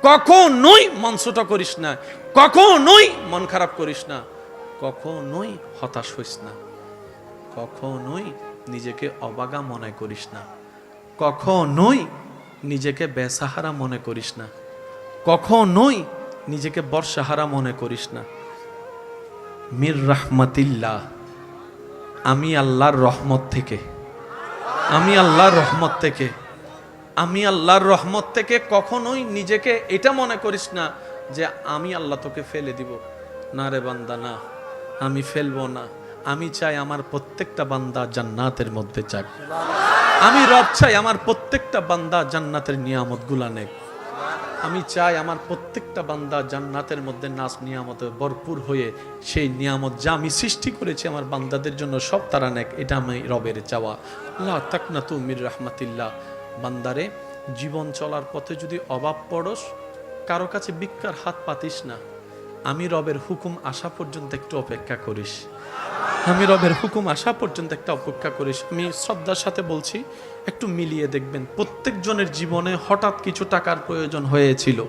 কখনোই মন ছোট করিস না, কখনোই মন খারাপ করিস না, কখনোই হতাশ হইস না, কখনোই নিজেকে অবাগা মনে করিস না, কখনোই নিজেকে বেসাহারা মনে করিস না, কখনোই নিজেকে বর্ষাহারা মনে করিস না। মির রাহমাতিল্লাহ, আমি আল্লাহর রহমত থেকে, আমি আল্লাহর রহমত থেকে, আমি আল্লাহর রহমত থেকে কখনোই নিজেকে এটা মনে করিস না যে আমি আল্লাহ তোকে ফেলে দিব। না রে বান্দা, না, আমি ফেলবো না। আমি চাই আমার প্রত্যেকটা বান্দা জান্নাতের মধ্যে যাক। আমি রব চাই আমার প্রত্যেকটা বান্দা জান্নাতের নিয়ামত গুলা নেক। আমি চাই আমার প্রত্যেকটা বান্দা জান্নাতের মধ্যে নাজ নিয়ামতে ভরপুর হয়ে সেই নিয়ামত যা আমি সৃষ্টি করেছি আমার বান্দাদের জন্য সব তারা নেক। এটা আমি রবের চাওয়া। লা তাকনাতু মির রাহমাতিল্লাহ। বান্দারে, জীবন চলার পথে যদি অভাব পড়স, কারো কাছে ভিক্ষার হাত পাতিস না। আমি রবের হুকুম আসা পর্যন্ত একটু অপেক্ষা করিস। আমি রবের হুকুম আসা পর্যন্ত একটা অপেক্ষা করিস। আমি শ্রদ্ধার সাথে বলছি, একটু মিলিয়ে দেখবেন প্রত্যেক জনের জীবনে হঠাৎ কিছু টাকার প্রয়োজন হয়েছিল,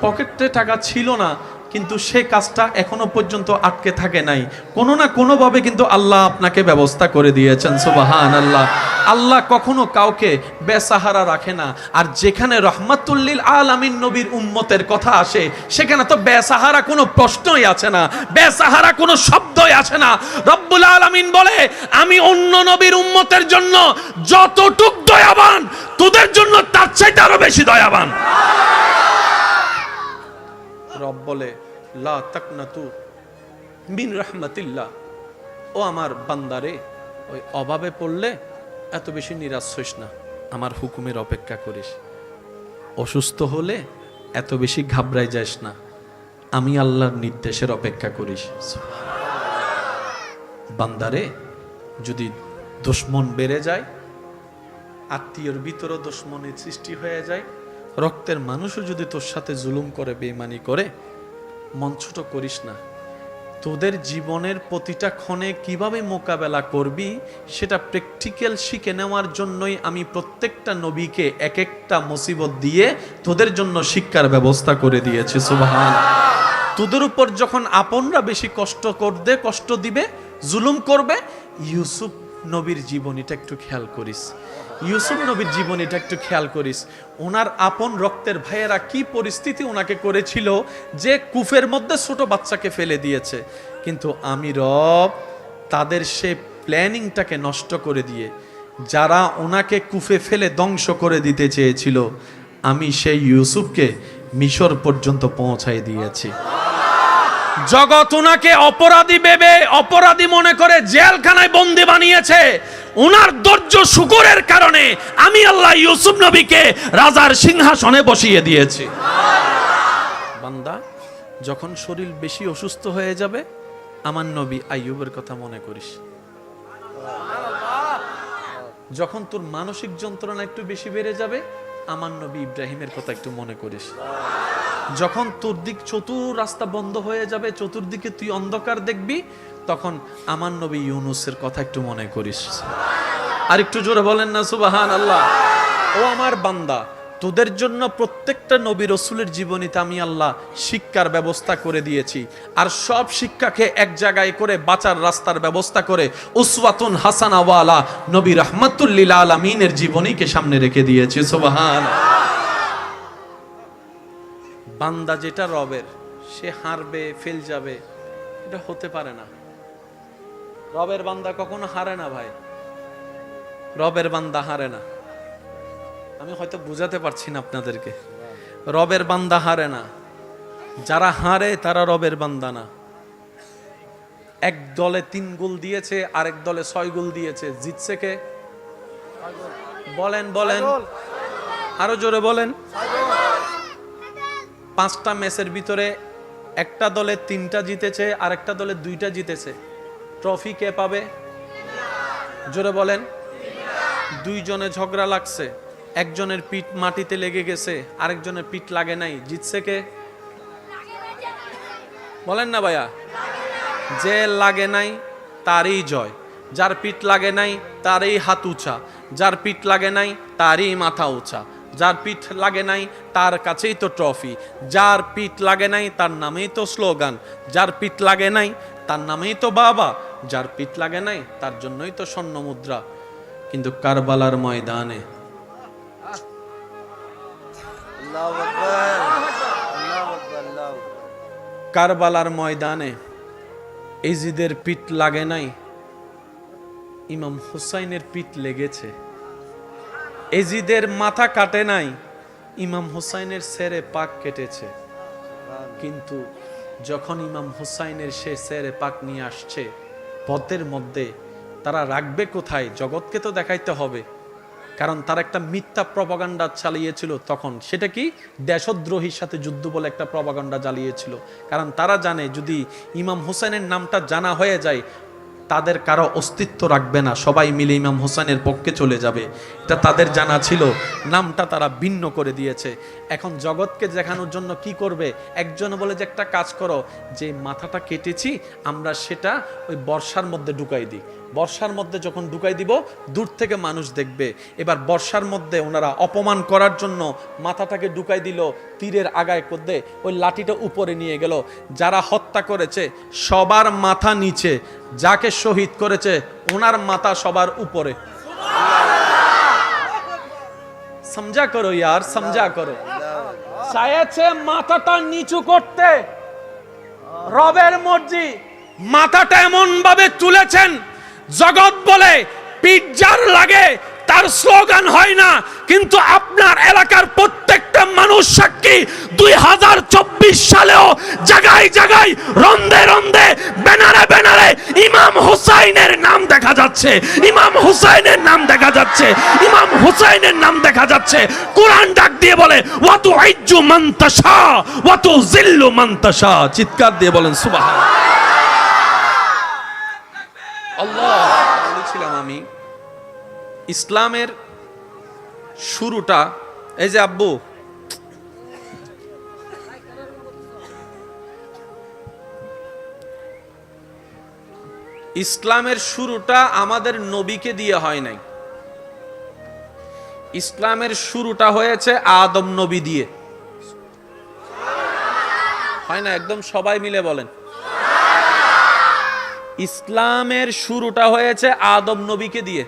পকেটে টাকা ছিল না, কিন্তু সে কাজটা এখনো পর্যন্ত আটকে থাকে নাই। কোনো না কোনো ভাবে কিন্তু আল্লাহ আপনাকে ব্যবস্থা করে দিয়েছেন। সুবহানাল্লাহ। আল্লাহ কখনো কাউকে বেসাহারা রাখে না। আর যেখানে রহমাতুল্লিল আলামিন নবীর উম্মতের কথা আসে, সেখানে তো বেসাহারা কোনো প্রশ্নই আছে না, বেসাহারা কোনো শব্দই আছে না। রব্বুল আলামিন বলে, আমি অন্য নবীর উম্মতের জন্য যতটুক দয়াবান, তোদের জন্য তার চাইতে আরো বেশি দয়াবান। রব বলে, লা তাকনাতু মিন রাহমাতিল্লাহ। ও আমার বান্দারে, ওই অভাবে পড়লে এত বেশি নিরাশ হইস না, আমার হুকুমের অপেক্ষা করিস। অসুস্থ হলে এত বেশি ঘাবড়াই যাস না, আমি আল্লাহর নির্দেশের অপেক্ষা করিস। বান্দারে, যদি দুশমন বেড়ে যায়, আত্মীয়র ভিতরে দুশমনের সৃষ্টি হয়ে যায়, রক্তের মানুষও যদি তোর সাথে জুলুম করে, বেঈমানি করে, মন ছোট করিস না। তোদের জীবনের প্রতিটা ক্ষণে কিভাবে মোকাবেলা করবি সেটা প্র্যাকটিক্যাল শিখে নেওয়ার জন্যই আমি প্রত্যেকটা নবীকে এক একটা মুসিবত দিয়ে তোদের জন্য শিক্ষার ব্যবস্থা করে দিয়েছি। সুবহান। তোদের উপর যখন আপনরা বেশি কষ্ট দিবে, জুলুম করবে, ইউসুফ নবীর জীবনীটা একটু খেয়াল করিস। ইউসুফ নবীর জীবনীটা একটু খেয়াল করিস। ওনার আপন রক্তের ভাইয়েরা কি পরিস্থিতি ওনাকে করেছিল যে কূপের মধ্যে ছোট বাচ্চাকে ফেলে দিয়েছে, কিন্তু আমি রব তাদের সে প্ল্যানিংটাকে নষ্ট করে দিয়ে, যারা ওনাকে কূপে ফেলে ধ্বংস করে দিতে চেয়েছিল, আমি সেই ইউসুফকে মিশর পর্যন্ত পৌঁছাই দিয়েছি। জগৎ ওনাকে অপরাধী ভেবে, অপরাধী মনে করে জেলখানায় বন্দী বানিয়েছে। ওনার ধৈর্য শুকরের কারণে আমি আল্লাহ ইউসুফ নবীকে রাজার সিংহাসনে বসিয়ে দিয়েছি। বান্দা, যখন শরীর বেশি অসুস্থ হয়ে যাবে, আমার নবী আইয়ুবের কথা মনে করিস। যখন তোর মানসিক যন্ত্রণা একটু বেশি বেড়ে যাবে, আমার নবী ইব্রাহিমের কথা একটু মনে করিস। যখন তোর দিক চতুর রাস্তা বন্ধ হয়ে যাবে, চতুর্দিকে তুই অন্ধকার দেখবি, তখন আমার নবী ইউনুসের কথা একটু মনে করিস। আর একটু জোরে বলেন না সুবহানাল্লাহ। ও আমার বান্দা, তোদের জন্য প্রত্যেকটা নবী রাসূলের জীবনীতে আমি আল্লাহ শিক্ষার ব্যবস্থা করে দিয়েছি। আর সব শিক্ষাকে এক জায়গায় করে বাঁচার রাস্তার ব্যবস্থা করে উসওয়াতুন হাসানা ওয়ালা নবী রাহমাতুল লিল আলামিনের জীবনীকে সামনে রেখে দিয়েছি। সুবহানাল্লাহ। বান্দা যেটা রবের, সে হারবে, ফেল যাবে, এটা হতে পারে না। রবের বান্দা কখনো হারে না ভাই, রবের বান্দা হারে না। আমি হয়তো বুঝাতে পারছি না আপনাদেরকে, রবের বান্দা হারে না। যারা হারে তারা রবের বান্দা না। এক দলে 3 গোল দিয়েছে, আরেক দলে 6 গোল দিয়েছে, জিতছে কে? বলেন বলেন, আরো জোরে বলেন। 5টা ম্যাচের ভিতরে একটা দলে 3টা জিতেছে, আরেকটা দলে 2টা জিতেছে। ট্রফি কে পাবে? জোরে বলেন। 2 জনে ঝগড়া লাগছে, একজনের পিঠ মাটিতে লেগে গেছে, আরেকজনের পিঠ লাগে নাই, জিতছে কে? বলেন না ভাইয়া। যে লাগে নাই তারই জয়, যার পিঠ লাগে নাই তারই হাত উঁচা, যার পিঠ লাগে নাই তারই মাথা উঁচা, যার পিঠ লাগে নাই তার কাছেই তো ট্রফি, যার পিঠ লাগে নাই তার নামেই তো স্লোগান, যার পিঠ লাগে নাই তার নামেই তো বাবা, যার পিঠ লাগে নাই তার জন্যই তো স্বর্ণ মুদ্রা। কিন্তু কারবালার ময়দানে কারবালার ময়দানে এজিদের পিঠ লাগে নাই, ইমাম হুসাইনের পিঠ লেগেছে। এজিদের মাথা কাটে নাই, ইমাম হুসাইনের সেরে পাক কেটেছে। কিন্তু যখন ইমাম হুসাইনের সে সেরে পাক নিয়ে আসছে পথের মধ্যে, তারা রাখবে কোথায়? জগৎকে তো দেখাইতে হবে, কারণ তারা একটা মিথ্যা প্রপাগান্ডা চালিয়েছিল তখন। সেটা কি? দেশদ্রোহীর সাথে যুদ্ধ বলে একটা প্রপাগান্ডা চালিয়েছিল। কারণ তারা জানে যদি ইমাম হুসাইনের নামটা জানা হয়ে যায়, তাদের কারো অস্তিত্ব রাখবে না, সবাই মিলে ইমাম হুসাইনের পক্ষে চলে যাবে। এটা তাদের জানা ছিল, নামটা তারা ভিন্ন করে দিয়েছে। এখন জগৎকে দেখানোর জন্য কি করবে? একজন বলে যে একটা কাজ করো, যে মাথাটা কেটেছি আমরা সেটা ওই বর্ষার মধ্যে ঢুকাই দিই। বর্ষার মধ্যে যখন ঢুকাই দিব দূর থেকে মানুষ দেখবে। এবার বর্ষার মধ্যে ওনারা অপমান করার জন্য মাথাটাকে ঢুকাই দিল তীরের আগায় করতে, ওই লাঠিটা উপরে নিয়ে গেল। যারা হত্যা করেছে সবার মাথা নিচে, যাকে শহীদ করেছে ওনার মাথা সবার উপরে। সমঝা করো ইয়ার, সমঝা করো। চাইছে মাথাটা নিচু করতে, রবের মর্জি। মাথাটা এমন ভাবে তুলেছেন, জগৎ বলে পিজ্জার লাগে, তার স্লোগান হয় না। কিন্তু আপনার এলাকার প্রত্যেকটা মানুষ সাক্ষী, 2024 সালেও জায়গায় জায়গায় রন্দে রন্দে ব্যানারে ব্যানারে ইমাম হুসাইনের নাম দেখা যাচ্ছে, ইমাম হুসাইনের নাম দেখা যাচ্ছে, ইমাম হুসাইনের নাম দেখা যাচ্ছে। কোরআন ডাক দিয়ে বলে ওয়া তুইজ্জু মান তাশা ওয়া তুযিল্লু মান তাশা। চিৎকার দিয়ে বলেন সুবহানাল্লাহ। আল্লাহ, বলেছিলাম আমি ইসলামের শুরুটা, এই যে আব্বু, ইসলামের শুরুটা আমাদের নবীকে দিয়ে হয় নাই। ইসলামের শুরুটা হয়েছে আদম নবী দিয়ে। হয় না? একদম সবাই মিলে বলেন। ইসলামের শুরুটা হয়েছে আদম নবীকে দিয়ে,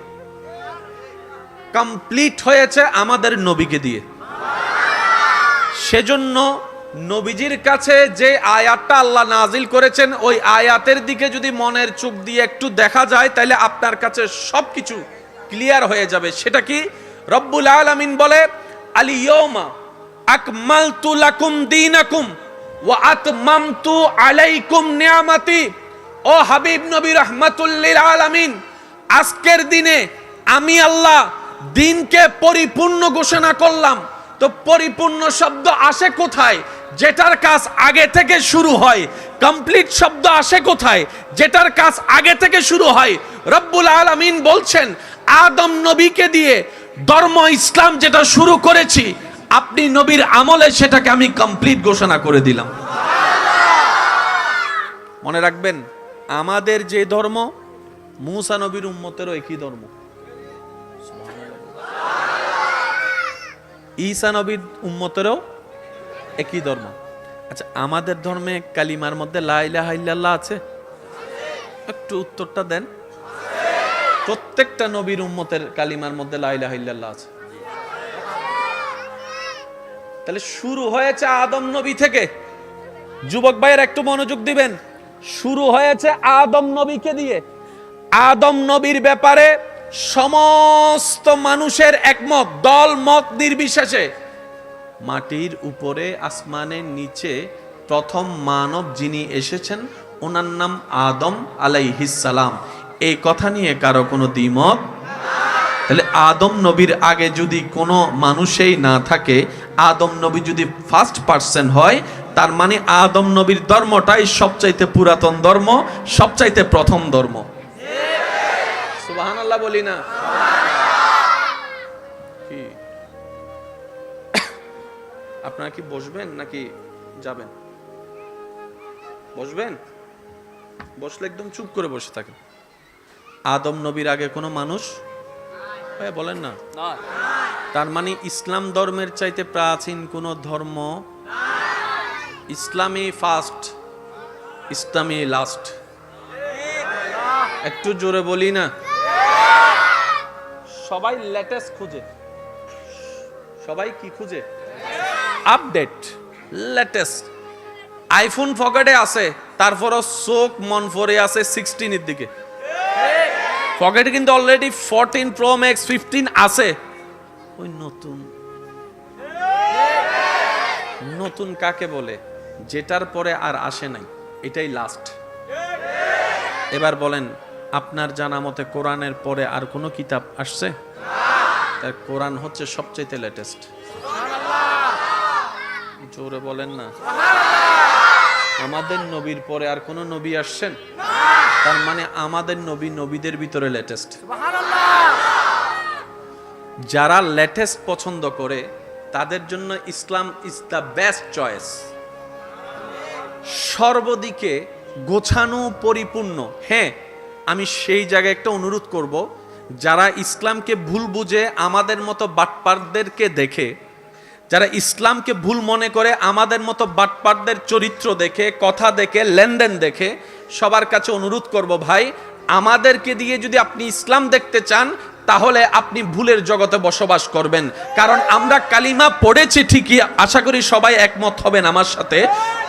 কমপ্লিট হয়েছে আমাদের নবীকে দিয়ে। সেজন্য নবীজির কাছে যে আয়াতটা আল্লাহ নাজিল করেছেন, ওই আয়াতের দিকে যদি মনের চোখ দিয়ে একটু দেখা যায়, তাহলে আপনার কাছে সবকিছু ক্লিয়ার হয়ে যাবে। সেটা কি? রব্বুল আলামিন বলে আল-ইয়াওমা আকমালতু লাকুম দীনাকুম ওয়া আতমামতু আলাইকুম নিয়ামাতি। ও হাবিব নবী রাহমাতুল লিল আলামিন, আজকের দিনে আমি আল্লাহ দিনকে পরিপূর্ণ ঘোষণা করলাম। তো পরিপূর্ণ শব্দ আসে কোথায়? যেটার কাজ আগে থেকে শুরু হয়। কমপ্লিট শব্দ আসে কোথায়? যেটার কাজ আগে থেকে শুরু হয়। রব্বুল আলামিন বলছেন আদম নবীকে দিয়ে ধর্ম ইসলাম যেটা শুরু করেছি, আপনি নবীর আমলে সেটাকে আমি কমপ্লিট ঘোষণা করে দিলাম। মনে রাখবেন, আমাদের যে ধর্ম, মুসা নবীর উম্মতেরও একই ধর্ম, ঈসা নবীর উম্মতেরও একই ধর্ম। আচ্ছা, আমাদের ধর্মে কালিমার মধ্যে লা ইলাহা ইল্লাল্লাহ আছে? একটু উত্তরটা দেন। প্রত্যেকটা নবীর উম্মতের কালিমার মধ্যে লা ইলাহা ইল্লাল্লাহ আছে। তাহলে শুরু হয়েছে আদম নবী থেকে। যুবক ভাইয়ের একটু মনোযোগ দিবেন। শুরু হয়েছে আদম নবীকে দিয়ে। আদম নবীর ব্যাপারে সমস্ত মানুষের একমত, দল মত নির্বিশেষে। মাটির উপরে আসমানের নিচে প্রথম মানব যিনি এসেছেন ওনার নাম আদম আলাইহিস সালাম। এই কথা নিয়ে কারো কোনো দ্বিমত? তাহলে আদম নবীর আগে যদি কোনো মানুষই না থাকে, আদম নবী যদি ফার্স্ট পার্সন হয়, তার মানে আদম নবীর ধর্মটাই সবচাইতে পুরাতন ধর্ম, সবচাইতে প্রথম ধর্ম। সুবহানাল্লাহ বলি না? কি আপনারা কি বসবেন নাকি যাবেন? বসবেন? বসলে একদম চুপ করে বসে থাকেন। আদম নবীর আগে কোনো মানুষ বলেন না, তার মানে ইসলাম ধর্মের চাইতে প্রাচীন কোন ধর্ম, ইসলামী ফার্স্ট, ইসলামী লাস্ট। একটু জোরে বলি না? সবাই লেটেস্ট খুঁজে, সবাই কি খুঁজে? Update, latest. আইফোন পকেটে আছে, তারপরও চোখ মন পড়ে আছে 16 এর দিকে। পকেটে কিন্তু অলরেডি 14 প্রো ম্যাক্স 15 আছে। ওই নতুন। নতুন কাকে বলে? যেটার পরে আর আসে নাই, এটাই লাস্ট। এবার বলেন, আপনার জানা মতে কোরআনের পরে আর কোনো কিতাব আসছে? তার কোরআন হচ্ছে সবচেয়ে লেটেস্ট। জোরে বলেন না? আমাদের নবীর পরে আর কোন নবী আসছেন? তার মানে আমাদের নবী নবীদের ভিতরে লেটেস্ট। যারা লেটেস্ট পছন্দ করে তাদের জন্য ইসলাম ইজ দ্য বেস্ট চয়েস। সর্বদিকে গোছানো, পরিপূর্ণ। হ্যাঁ, আমি সেই জায়গায় একটা অনুরোধ করব, যারা ইসলামকে ভুল বুঝে আমাদের মতো বাটপারদেরকে দেখে, যারা ইসলামকে ভুল মনে করে আমাদের মতো বাটপারদের চরিত্র দেখে, কথা দেখে, লেনদেন দেখে, সবার কাছে অনুরোধ করব, ভাই আমাদেরকে দিয়ে যদি আপনি ইসলাম দেখতে চান তাহলে আপনি ভুলের জগতে বসবাস করবেন। কারণ আমরা কালিমা পড়েছি ঠিকই, আশা করি সবাই একমত হবেন আমার সাথে।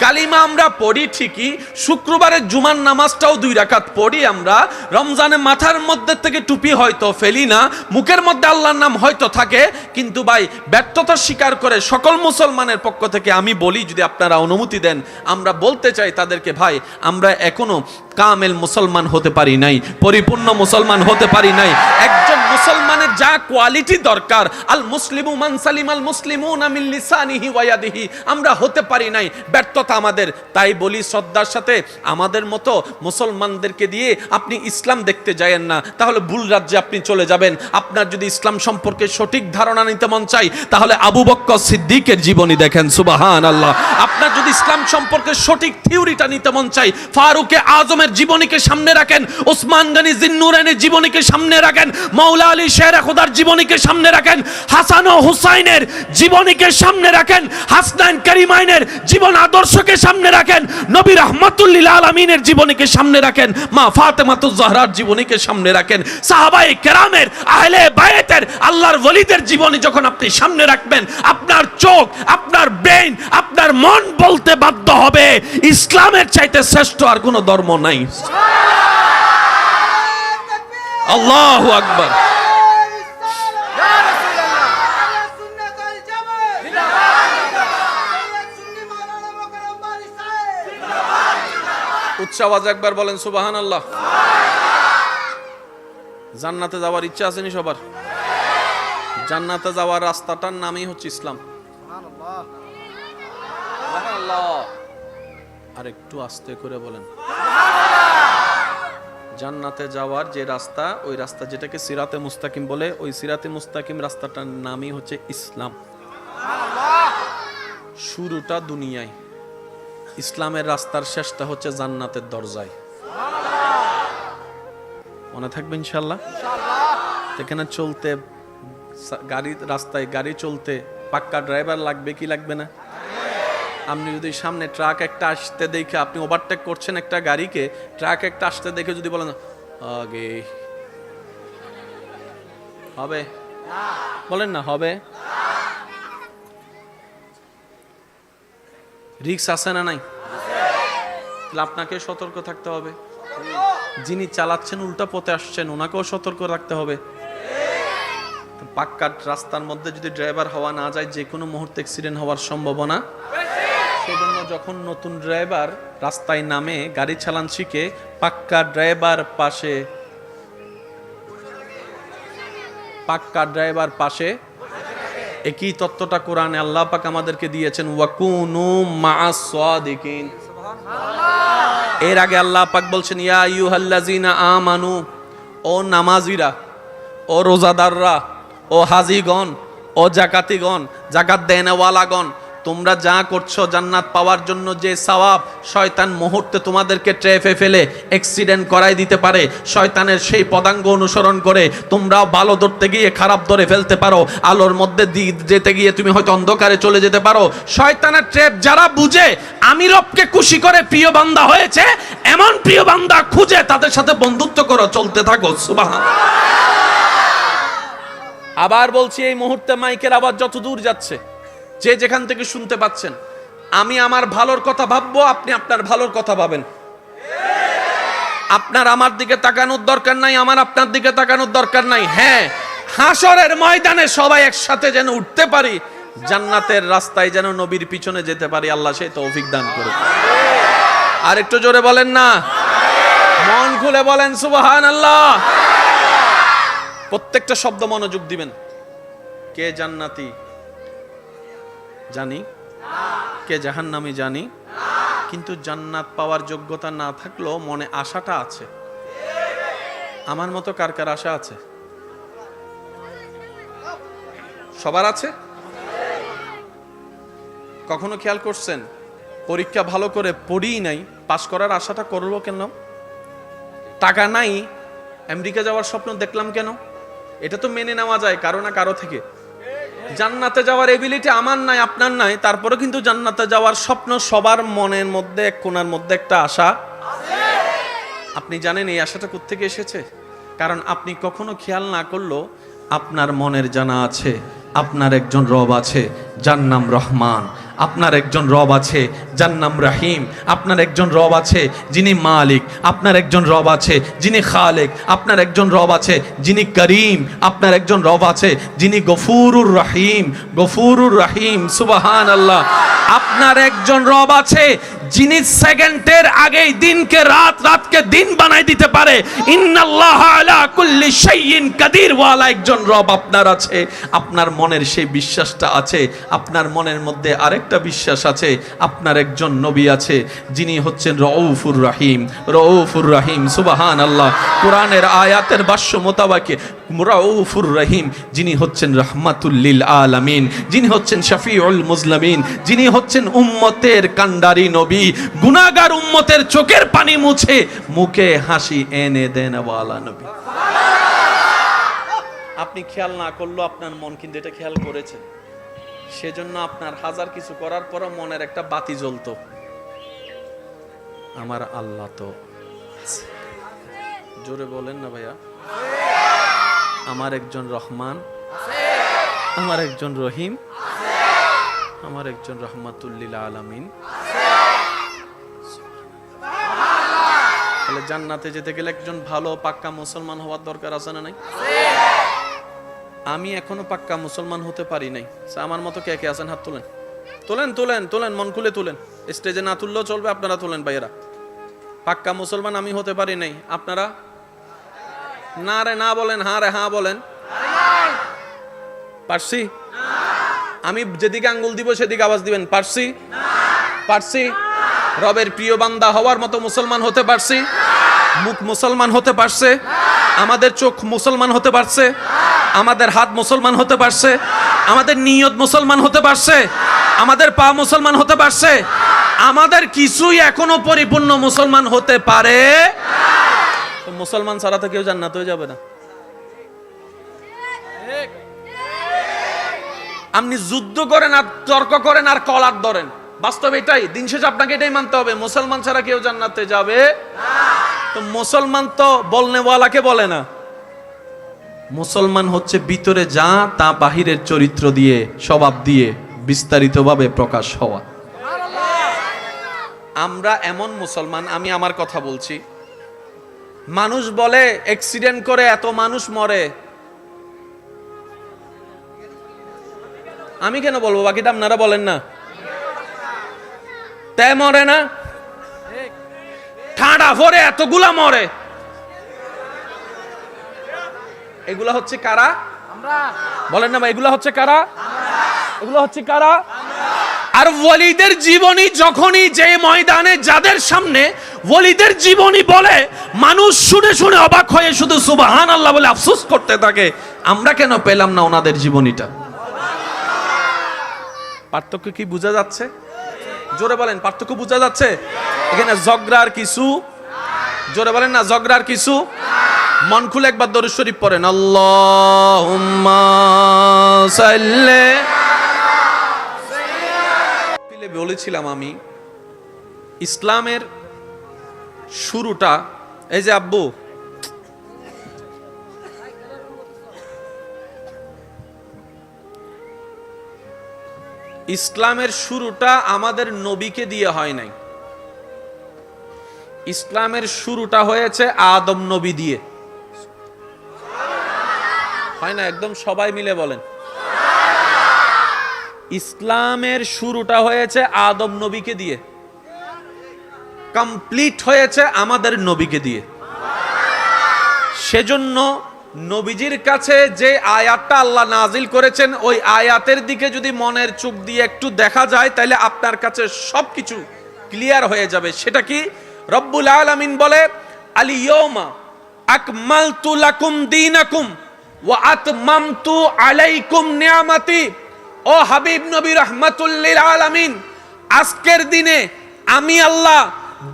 কালিমা আমরা পড়ি ঠিকই, শুক্রবারের জুমার নামাজটাও 2 রাকাত পড়ি আমরা, রমজানে মাথার মধ্যে থেকে টুপি হয়তো ফেলি না, মুখের মধ্যে আল্লাহর নাম হয়তো থাকে, কিন্তু ভাই ব্যর্থতা স্বীকার করে সকল মুসলমানের পক্ষ থেকে আমি বলি, যদি আপনারা অনুমতি দেন, আমরা বলতে চাই তাদেরকে, ভাই আমরা এখনো কামেল মুসলমান হতে পারি নাই, পরিপূর্ণ মুসলমান হতে পারি নাই। একজন মুসলমানের যা কোয়ালিটি দরকার, আল মুসলিমু মান সালিমাল মুসলিমুনা মিন লিসানিহি ওয়া ইয়াদিহি, আমরা হতে পারি নাই, ব্যর্থতা আমাদের। তাই বলি শ্রদ্ধার সাথে, আমাদের মতো মুসলমানদেরকে দিয়ে আপনি ইসলাম দেখতে যায়েন না, তাহলে ভুল রাজ্যে আপনি চলে যাবেন। আপনার যদি ইসলাম সম্পর্কে সঠিক ধারণা নিতে মন চাই, তাহলে আবু বকর সিদ্দিকের জীবনী দেখেন, সুবহানাল্লাহ। আপনার যদি ইসলাম সম্পর্কে সঠিক থিওরিটা নিতে মন চাই, ফারুকে আজমের জীবনীকে সামনে রাখেন, ওসমান গনি জিন্নুরাইনের জীবনীকে সামনে রাখেন, মাওলা আলী শের খুদার জীবনীকে সামনে রাখেন, হাসান ও হুসাইনের জীবনীকে সামনে রাখেন, হাসনাইন কারিমাইনের জীবন আদর্শকে সামনে রাখেন, নবী রাহমাতুল লিল আলামিনের জীবনীকে সামনে রাখেন, মা ফাতেমাতুজ জাহরার জীবনীকে সামনে রাখেন, সাহাবায়ে কেরামের, আহলে বায়াতের, আল্লাহর ওলিদের জীবনী যখন আপনি সামনে রাখবেন, আপনার চোখ, আপনার ব্রেন, আপনার মন বলতে বাধ্য হবে ইসলামের চাইতে শ্রেষ্ঠ আর কোনো ধর্ম নাই। আল্লাহু আকবার। উচ্চ আওয়াজে একবার বলেন সুবহানাল্লাহ। জান্নাতে যাওয়ার ইচ্ছা আছে নি সবার? জান্নাতে যাওয়ার রাস্তাটার নামই হচ্ছে ইসলাম। সুবহানাল্লাহ। আর একটু আস্তে করে বলেন। জান্নাতে যাওয়ার যে রাস্তা, ওই রাস্তা যেটাকে সিরাতে মুস্তাকিম বলে, ওই সিরাতে মুস্তাকিম রাস্তাটার নামই হচ্ছে ইসলাম। শুরুটা দুনিয়ায়, ইসলামের রাস্তার শেষটা হচ্ছে জান্নাতের দরজায়। মনে থাকবে ইনশাআল্লাহ। এখানে চলতে, গাড়ি রাস্তায় গাড়ি চলতে পাক্কা ড্রাইভার লাগবে কি লাগবে না? আপনি যদি সামনে ট্রাক একটা আসতে দেখে আপনি ওভারটেক করছেন একটা গাড়িকে, ট্রাক একটা আসতে দেখে যদি বলেন আগে, হবে? বলেন না হবে? রিস্ক আছে না নাই? তাহলে আপনাকে সতর্ক থাকতে হবে। যিনি চালাচ্ছেন উল্টা পথে আসছেন ওনাকেও সতর্ক রাখতে হবে। পাক্কা রাস্তার মধ্যে যদি ড্রাইভার হওয়া না যায় যে কোনো মুহূর্তে অ্যাক্সিডেন্ট হওয়ার সম্ভাবনা। সেজন্য যখন নতুন ড্রাইভার রাস্তায় নামে গাড়ি চালান শিখে পাক্কা ড্রাইভার পাশে একই তত্ত্বটা কোরআনে আল্লাহ পাক আমাদেরকে দিয়েছেন, ওয়াকুনু মাআস সাদিকিন। এর আগে আল্লাহ পাক বলছেন, ইয়া আইয়ুহাল্লাযিনা আমানু, ও নামাজিরা, ও রোজাদাররা, ও হাজিগণ, ও জাকাতিগণ, জাকাত দেনেওয়ালাগণ, তোমরা যা করছো জান্নাত পাওয়ার জন্য যে সওয়াব, শয়তান মুহূর্তে তোমাদেরকে ট্র্যাপে ফেলে অ্যাক্সিডেন্ট করাই দিতে পারে। শয়তানের সেই পদাঙ্গ অনুসরণ করে তোমরাও ভালো ধরতে গিয়ে খারাপ ধরে ফেলতে পারো। আলোর মধ্যে যেতে গিয়ে তুমি হয়তো অন্ধকারে চলে যেতে পারো। শয়তানের ট্র্যাপ যারা বুঝে আমি রবকে খুশি করে প্রিয় বান্দা হয়েছে এমন প্রিয় বান্দা খুঁজে তাদের সাথে বন্ধুত্ব করো, চলতে থাকো। সুবহানাল্লাহ। আবার বলছি, এই মুহূর্তে মাইকের আওয়াজ যত দূর যাচ্ছে, যে যেখান থেকে শুনতে পাচ্ছেন, আমি আমার ভালোর কথা ভাববো, আপনি আপনার ভালোর কথা ভাবেন। আপনার আমার দিকে তাকানোর দরকার নাই, আমার আপনার দিকে তাকানোর দরকার নাই। হ্যাঁ, হাসরের ময়দানে সবাই একসাথে যেন উঠতে পারি, জান্নাতের রাস্তায় যেন নবীর পিছনে যেতে পারি, আল্লাহ সেই তৌফিক দান করুন। আর একটু জোরে বলেন না, মন খুলে বলেন সুবহানাল্লাহ। প্রত্যেকটা শব্দ মনোযোগ দিবেন। কে জান্নাতি জানি, কে জাহান্নামী জানি, কিন্তু জান্নাত পাওয়ার যোগ্যতা না থাকলেও মনে আশাটা আছে। আমার মতো কার কার আশা আছে? সবার আছে? কখনো খেয়াল করছেন পরীক্ষা ভালো করে পড়িই নাই, পাশ করার আশাটা করবো কেন? টাকা নাই, আমেরিকা যাওয়ার স্বপ্ন দেখলাম কেন? এটা তো মেনে নেওয়া যায় কারো না কারো থেকে। জান্নাতে যাওয়ার এবিলিটি আমার নাই, আপনার নাই, তারপরে কিন্তু জান্নাতে যাওয়ার স্বপ্ন সবার মনের মধ্যে, এক কোণার মধ্যে একটা আশা আছে। আপনি জানেন এই আশাটা কোত্থেকে এসেছে? কারণ আপনি কখনো খেয়াল না করলেও আপনার মনের জানা আছে আপনার একজন রব আছে যার নাম রহমান, আপনার একজন রব আছে যার নাম রাহিম, আপনার একজন রব আছে যিনি মালিক, আপনার একজন রব আছে যিনি খালেক, আপনার একজন রব আছে যিনি করিম, আপনার একজন রব আছে যিনি গফুরুর রহিম। সুবহানাল্লাহ। আপনার একজন রব আছে যিনি সেকেন্ডের আগেই দিনকে রাত, রাতকে দিন বানাই দিতে পারে। ইন্নাল্লাহা আলা কুল্লি শাইইন কাদির ওয়ালা একজন রব আপনার আছে। আপনার মনের সেই বিশ্বাসটা আছে। আপনার মনের মধ্যে আরেকটা বিশ্বাস আছে, আপনার একজন নবী আছে যিনি হচ্ছেন রউফুর রহিম। সুবহানাল্লাহ। কোরআনের আয়াতের ভাষ্য মোতাবেক রউফুর রহিম যিনি হচ্ছেন রাহমাতুল লিল আলামিন, যিনি হচ্ছেন শাফিউল মুজলিমিন, যিনি হচ্ছেন উম্মতের কান্ডারি নবী, গুনাহগার উম্মতের চোখের পানি মুছে মুখে হাসি এনে দেনওয়ালা নবী। আপনি খেয়াল না করলেও আপনার মন কিন্তু এটা খেয়াল করেছে। সেজন্য আপনার হাজার কিছু করার পরও মনের একটা বাতি জ্বলতো, আমার আল্লাহ তো। জোরে বলেন না ভাইয়া। আমার একজন রহমান, আমার একজন রহিম, আমার একজন রহমাতুল লিল আলামিন। তাহলে জান্নাতে যেতে গেলে একজন ভালো পাক্কা মুসলমান হওয়ার দরকার আছে না নাই? আমি এখনো পাক্কা মুসলমান হতে পারি নাই। আমার মতো কে কে আছেন? হাত তুলেন, তোলেন তোলেন তোলেন, মন খুলে তুলেন। স্টেজে না তুললেও চলবে, আপনারা তুলেন ভাইয়েরা। পাক্কা মুসলমান আমি হতে পারি নাই, আপনারা? না রে না বলেন, হ্যাঁ রে হ্যাঁ বলেন। পারছি? আমি যেদিকে আঙ্গুল দিব সেদিকে আওয়াজ দিবেন। পারছি? পারছি? রবের প্রিয় বান্দা হওয়ার মতো মুসলমান হতে পারছি? মুখ মুসলমান হতে পারছে? আমাদের চোখ মুসলমান হতে পারছে? আমাদের হাত মুসলমান হতে পারছে? আমাদের নিয়ত মুসলমান হতে পারছে? আমাদের পা মুসলমান হতে পারছে? আমাদের কিছুই এখনো পরিপূর্ণ মুসলমান হতে পারে তো মুসলমান ছাড়া তো কেউ জান্নাতে যাবে না। আপনি যুদ্ধ করেন আর তর্ক করেন আর কলার ধরেন, বাস্তব এটাই। দিন শেষে আপনাকে এটাই মানতে হবে, মুসলমান ছাড়া কেউ জান্নাতে যাবে না। তো মুসলমান তো বলনেওয়ালাকে বলে না, মুসলমান হচ্ছে ভিতরে যা তা বাহিরের চরিত্র দিয়ে, স্বভাব দিয়ে বিস্তারিতভাবে প্রকাশ হওয়া। আমরা এমন মুসলমান, আমি আমার কথা বলছি, মানুষ বলে অ্যাক্সিডেন্ট করে এত মানুষ মরে, আমি কেন বলবো, বাকিটা আপনারা বলেন না, তাই মরে না, ঠাডা ভরে এতগুলা মরে, এগুলা হচ্ছে কারা? বলেন না ভাই, এগুলা হচ্ছে কারা? এগুলো হচ্ছে কারা? আর ওয়ালিদের জীবনী যখনই যে ময়দানে, যাদের সামনে ওয়ালিদের জীবনী বলে, মানুষ শুনে শুনে অবাক হয়ে শুধু সুবহানাল্লাহ বলে আফসোস করতে থাকে, আমরা কেন পেলাম না ওনাদের জীবনীটা? পার্থক্য কি বোঝা যাচ্ছে? জোরে বলেন, পার্থক্য বোঝা যাচ্ছে? এখানে ঝগড়ার কিছু, জোরে বলেন না, ঝগড়ার কিছু। মন খুলে একবার দরুদ শরীফ পড়েন, আল্লাহুম্মা সাল্লি। বলেছিলাম আমি, ইসলামের শুরুটা, এই যে আব্বু, ইসলামের শুরুটা আমাদের নবীকে দিয়ে হয় নাই, ইসলামের শুরুটা হয়েছে আদম নবী দিয়ে। হয় না? একদম সবাই মিলে বলেন, ইসলামের শুরুটা হয়েছে আদম নবীকে দিয়ে, কমপ্লিট হয়েছে আমাদের নবীকে দিয়ে। সেজন্য নবীজির কাছে যে আয়াতটা আল্লাহ নাজিল করেছেন, ওই আয়াতের দিকে যদি মনের চোখ দিয়ে একটু দেখা যায়, তাহলে আপনার কাছে সবকিছু ক্লিয়ার হয়ে যাবে। সেটা কি? রব্বুল আলামিন বলে, আল-ইয়াওমা আকমালতু লাকুম দীনাকুম ওয়া আতমামতু আলাইকুম নিয়ামাতি। ও হাবিব নবী রাহমাতুল লিল আলামিন, আজকের দিনে আমি আল্লাহ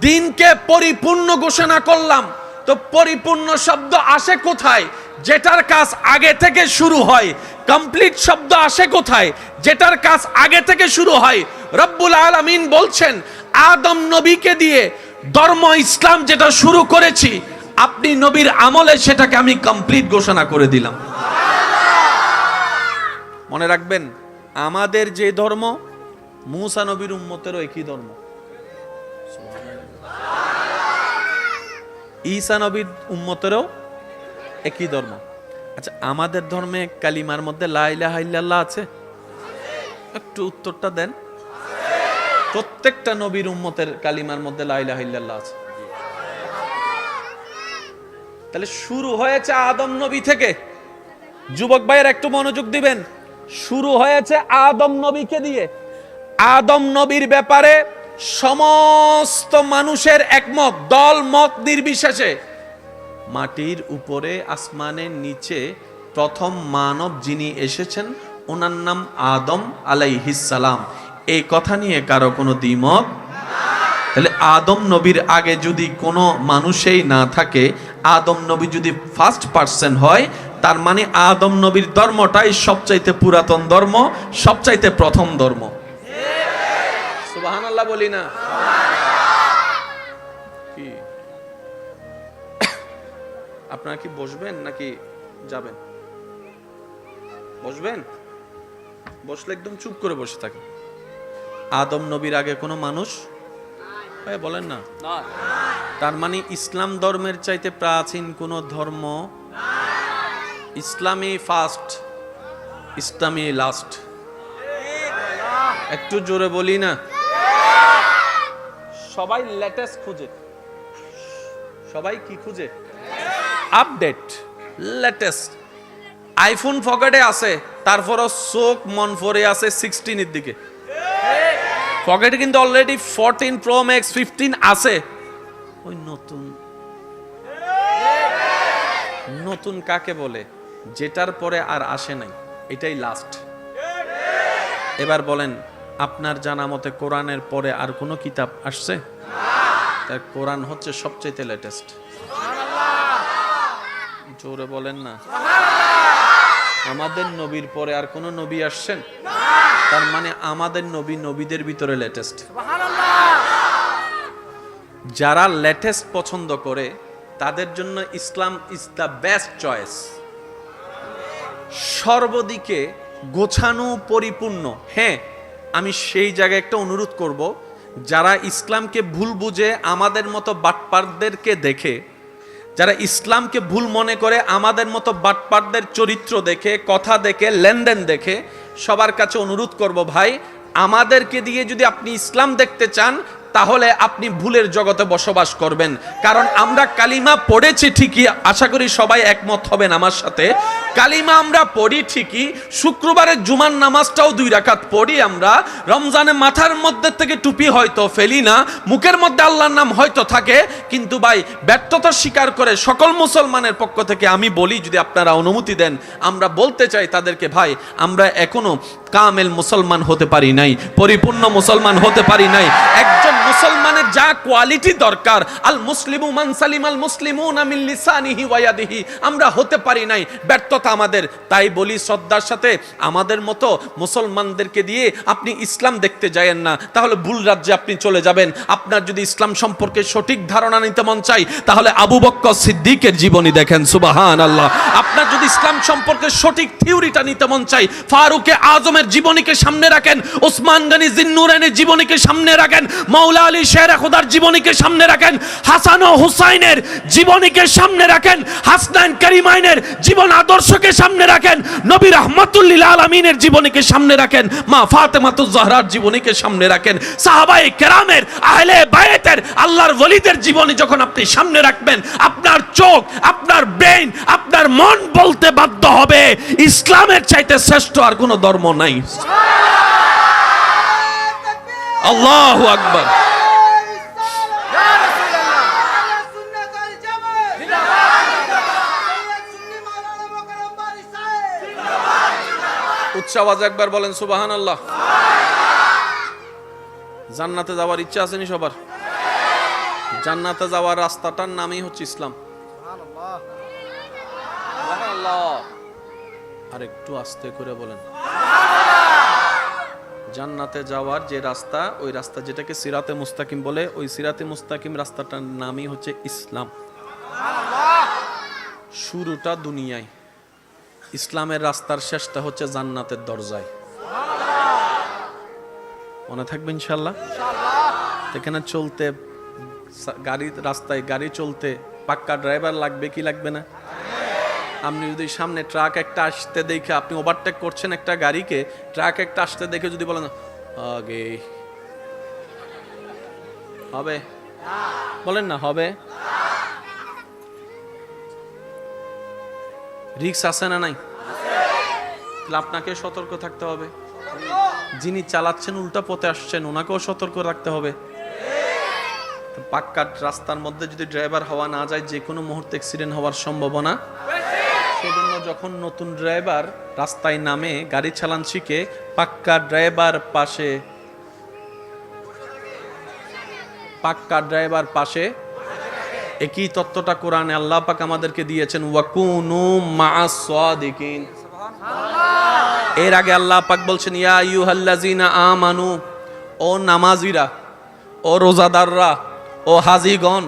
দিনকে পরিপূর্ণ ঘোষণা করলাম। তো পরিপূর্ণ শব্দ আসে কোথায়? যেটার কাজ আগে থেকে শুরু হয়। কমপ্লিট শব্দ আসে কোথায়? যেটার কাজ আগে থেকে শুরু হয়। রব্বুল আলামিন বলছেন, আদম নবীকে দিয়ে ধর্ম ইসলাম যেটা শুরু করেছি, আপনি নবীর আমলে সেটাকে আমি কমপ্লিট ঘোষণা করে দিলাম। মনে রাখবেন, আমাদের যে ধর্ম, মুসা নবীর উম্মতেরও একই ধর্ম, ঈসা নবীর উম্মতেরও একই ধর্ম। আচ্ছা, আমাদের ধর্মে কালিমার মধ্যে লা ইলাহা ইল্লাল্লাহ আছে? একটু উত্তরটা দেন। প্রত্যেকটা নবীর উম্মতের কালিমার মধ্যে লা ইলাহা ইল্লাল্লাহ আছে। তাহলে শুরু হয়েছে আদম নবী থেকে। যুবক ভাইয়ের একটু মনোযোগ দিবেন, শুরু হয়েছে আদম নবীকে দিয়ে। আদম নবীর ব্যাপারে সমস্ত মানুষের একমত, দল মত নির্বিশেষে। মাটির উপরে আসমানের নিচে প্রথম মানব যিনি এসেছেন, ওনার নাম আদম আলাইহিস সালাম। এই কথা নিয়ে কারো কোনো দ্বিমত? তাহলে আদম নবীর আগে যদি কোনো মানুষই না থাকে, আদম নবী যদি ফার্স্ট পার্সন হয়, তার মানে আদম নবীর ধর্মটাই সবচাইতে পুরাতন ধর্ম, সবচাইতে প্রথম ধর্ম। সুবহানাল্লাহ বলি না? কি আপনারা কি বসবেন নাকি যাবেন? বসবেন? বসলে একদম চুপ করে বসে থাকেন। আদম নবীর আগে কোনো মানুষ বলেন না, তার মানে ইসলাম ধর্মের চাইতে প্রাচীন কোনো ধর্ম, ইসলামী ফার্স্ট, ইসলামী লাস্ট। একটু জোরে বলি না? সবাই লেটেস্ট খুঁজে, সবাই কি খুঁজে? Update, latest. আইফোন পকেটে আছে, তারপরও চোখ মন পড়ে আছে 16 এর দিকে। পকেটে কিন্তু অলরেডি 14 প্রো ম্যাক্স 15 আছে। ওই নতুন। নতুন কাকে বলে? যেটার পরে আর আসে নাই, এটাই লাস্ট। এবার বলেন, আপনার জানা মতে কোরআনের পরে আর কোনো কিতাব আসছে? তার কোরআন হচ্ছে সবচেয়ে লেটেস্ট। জোরে বলেন না? আমাদের নবীর পরে আর কোন নবী আসছেন? তার মানে আমাদের নবী নবীদের ভিতরে লেটেস্ট। যারা লেটেস্ট পছন্দ করে, তাদের জন্য ইসলাম ইজ দ্য বেস্ট চয়েস। সর্বদিকে গোছানো, পরিপূর্ণ। হ্যাঁ, আমি সেই জায়গায় একটা অনুরোধ করব, যারা ইসলামকে ভুল বুঝে আমাদের মতো বাটপারদেরকে দেখে, যারা ইসলামকে ভুল মনে করে আমাদের মতো বাটপারদের চরিত্র দেখে, কথা দেখে, লেনদেন দেখে, সবার কাছে অনুরোধ করব, ভাই আমাদেরকে দিয়ে যদি আপনি ইসলাম দেখতে চান তাহলে আপনি ভুলের জগতে বসবাস করবেন। কারণ আমরা কালিমা পড়েছি ঠিকই, আশা করি সবাই একমত হবেন আমার সাথে, কালিমা আমরা পড়ি ঠিকই, শুক্রবারের জুমার নামাজটাও 2 রাকাত পড়ি আমরা, রমজানে মাথার মধ্যে থেকে টুপি হয়তো ফেলি না, মুখের মধ্যে আল্লাহর নাম হয়তো থাকে, কিন্তু ভাই ব্যর্থতা স্বীকার করে সকল মুসলমানের পক্ষ থেকে আমি বলি, যদি আপনারা অনুমতি দেন, আমরা বলতে চাই তাদেরকে, ভাই আমরা এখনো কামেল মুসলমান হতে পারি নাই, পরিপূর্ণ মুসলমান হতে পারি নাই। একজন মুসলমানের যা কোয়ালিটি দরকার, আল মুসলিমু মান সালিমাল মুসলিমুনা মিন লিসানিহি ওয়া ইয়াদিহি, আমরা হতে পারি নাই, ব্যর্থতা আমাদের। তাই বলি শ্রদ্ধার সাথে, আমাদের মতো মুসলমানদেরকে দিয়ে আপনি ইসলাম দেখতে যায়েন না, তাহলে ভুল রাজ্যে আপনি চলে যাবেন। আপনার যদি ইসলাম সম্পর্কে সঠিক ধারণা নিতে মন চাই, তাহলে আবু বকর সিদ্দিকের জীবনী দেখেন, সুবহানাল্লাহ। আপনার যদি ইসলাম সম্পর্কে সঠিক থিওরিটা নিতে মন চাই, ফারুকে আজমের জীবনীকে সামনে রাখেন, ওসমান গনি জিন্নুরাইনের জীবনীকে সামনে রাখেন, মাওলা আলী শের খুদার জীবনীকে সামনে রাখেন, হাসান ও হুসাইনের জীবনীকে সামনে রাখেন, হাসনাইন কারিমাইনের জীবন আদর্শকে সামনে রাখেন, নবী রাহমাতুল লিল আলামিনের জীবনীকে সামনে রাখেন, মা ফাতেমাতুজ জাহরার জীবনীকে সামনে রাখেন, সাহাবায়ে কেরামের, আহলে বায়াতের, আল্লাহর ওলিদের জীবনী যখন আপনি সামনে রাখবেন, আপনার চোখ, আপনার ব্রেন, আপনার মন বলতে বাধ্য হবে ইসলামের চাইতে শ্রেষ্ঠ আর কোনো ধর্ম নাই। আল্লাহু আকবার। উচ্চ আওয়াজে একবার বলেন সুবহানাল্লাহ। জান্নাতে যাওয়ার ইচ্ছা আছে নি সবার? জান্নাতে যাওয়ার রাস্তাটার নামই হচ্ছে ইসলাম। সুবহানাল্লাহ। আর একটু আস্তে করে বলেন। জান্নাতে যাওয়ার যে রাস্তা, ওই রাস্তা যেটাকে সিরাতে মুস্তাকিম বলে, ওই সিরাতে মুস্তাকিম রাস্তাটার নামই হচ্ছে ইসলাম। শুরুটা দুনিয়ায়, ইসলামের রাস্তার শেষটা হচ্ছে জান্নাতের দরজায়। মনে থাকবে ইনশাআল্লাহ। এখানে চলতে, রাস্তায় গাড়ি চলতে পাক্কা ড্রাইভার লাগবে কি লাগবে না? আপনি যদি সামনে ট্রাক একটা আসতে দেখে, আপনি ওভারটেক করছেন একটা গাড়িকে, ট্রাক একটা আসতে দেখে যদি বলেন আগে, হবে? বলেন না হবে? রিস্ক আছে না নাই? তাহলে আপনাকে সতর্ক থাকতে হবে। যিনি চালাচ্ছেন উল্টা পথে আসছেন, ওনাকেও সতর্ক রাখতে হবে। পাক্কা রাস্তার মধ্যে যদি ড্রাইভার হওয়া না যায়, যে কোনো মুহূর্তে অ্যাক্সিডেন্ট হওয়ার সম্ভাবনা। সেজন্য যখন নতুন ড্রাইভার রাস্তায় নামে, গাড়ি চালান শিখে, পাক্কা ড্রাইভার পাশে একই তত্ত্বটা কোরআনে আল্লাহ পাক আমাদেরকে দিয়েছেন, ওয়াকুনু মা'আস সাদিকিন। এর আগে আল্লাহ পাক বলছেন, ইয়া আইয়ুহাল্লাযিনা আমানু, ও নামাজিরা, ও রোজাদাররা, ও হাজিগণ,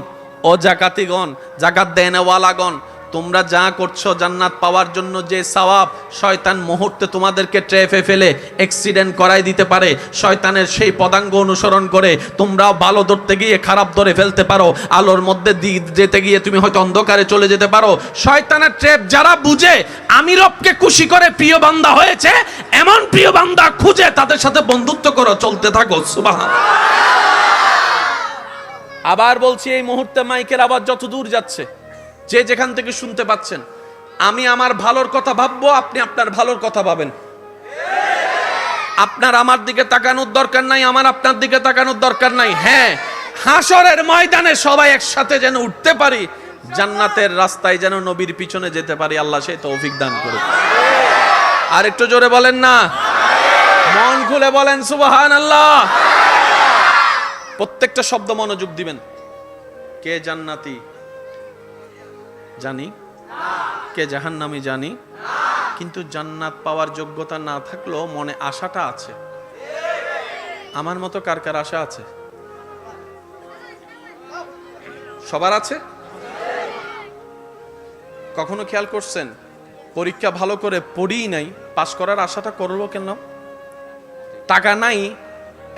ও জাকাতিগণ, জাকাত দেনওয়ালাগণ, তোমরা যা করছো জান্নাত পাওয়ার জন্য যে সওয়াব, শয়তান মুহূর্তে তোমাদেরকে ট্র্যাপে ফেলে অ্যাক্সিডেন্ট করাই দিতে পারে। শয়তানের সেই পদাঙ্গ অনুসরণ করে তোমরাও ভালো ধরতে গিয়ে খারাপ ধরে ফেলতে পারো, আলোর মধ্যে যেতে গিয়ে তুমি হয়তো অন্ধকারে চলে যেতে পারো। শয়তানের ট্র্যাপ যারা বুঝে, আমি রবকে খুশি করে প্রিয় বান্দা হয়েছে, এমন প্রিয় বান্দা খুঁজে তাদের সাথে বন্ধুত্ব করো, চলতে থাকো। সুবহানাল্লাহ। আবার বলছি, এই মুহূর্তে মাইকের আওয়াজ যত দূর যাচ্ছে, যে যেখান থেকে শুনতে পাচ্ছেন, আমি আমার ভালোর কথা ভাববো, আপনি আপনার ভালোর কথা ভাবেন। আপনার আমার দিকে তাকানোর দরকার নাই, আমার আপনার দিকে তাকানোর দরকার নাই। হ্যাঁ, হাসরের ময়দানে সবাই একসাথে যেন উঠতে পারি, জান্নাতের রাস্তায় যেন নবীর পিছনে যেতে পারি, আল্লাহ সেই তৌফিক দান করুক। আর একটু জোরে বলেন না, মন খুলে বলেন সুবহানাল্লাহ। প্রত্যেকটা শব্দ মনোযোগ দিবেন। কে জান্নাতি জানি, কে জাহান্নামী জানি, কিন্তু জান্নাত পাওয়ার যোগ্যতা না থাকলেও মনে আশাটা আছে। আমার মতো কার কার আশা আছে? সবার আছে? কখনো খেয়াল করছেন, পরীক্ষা ভালো করে পড়িই নাই, পাস করার আশাটা করবো কেন? টাকা নাই,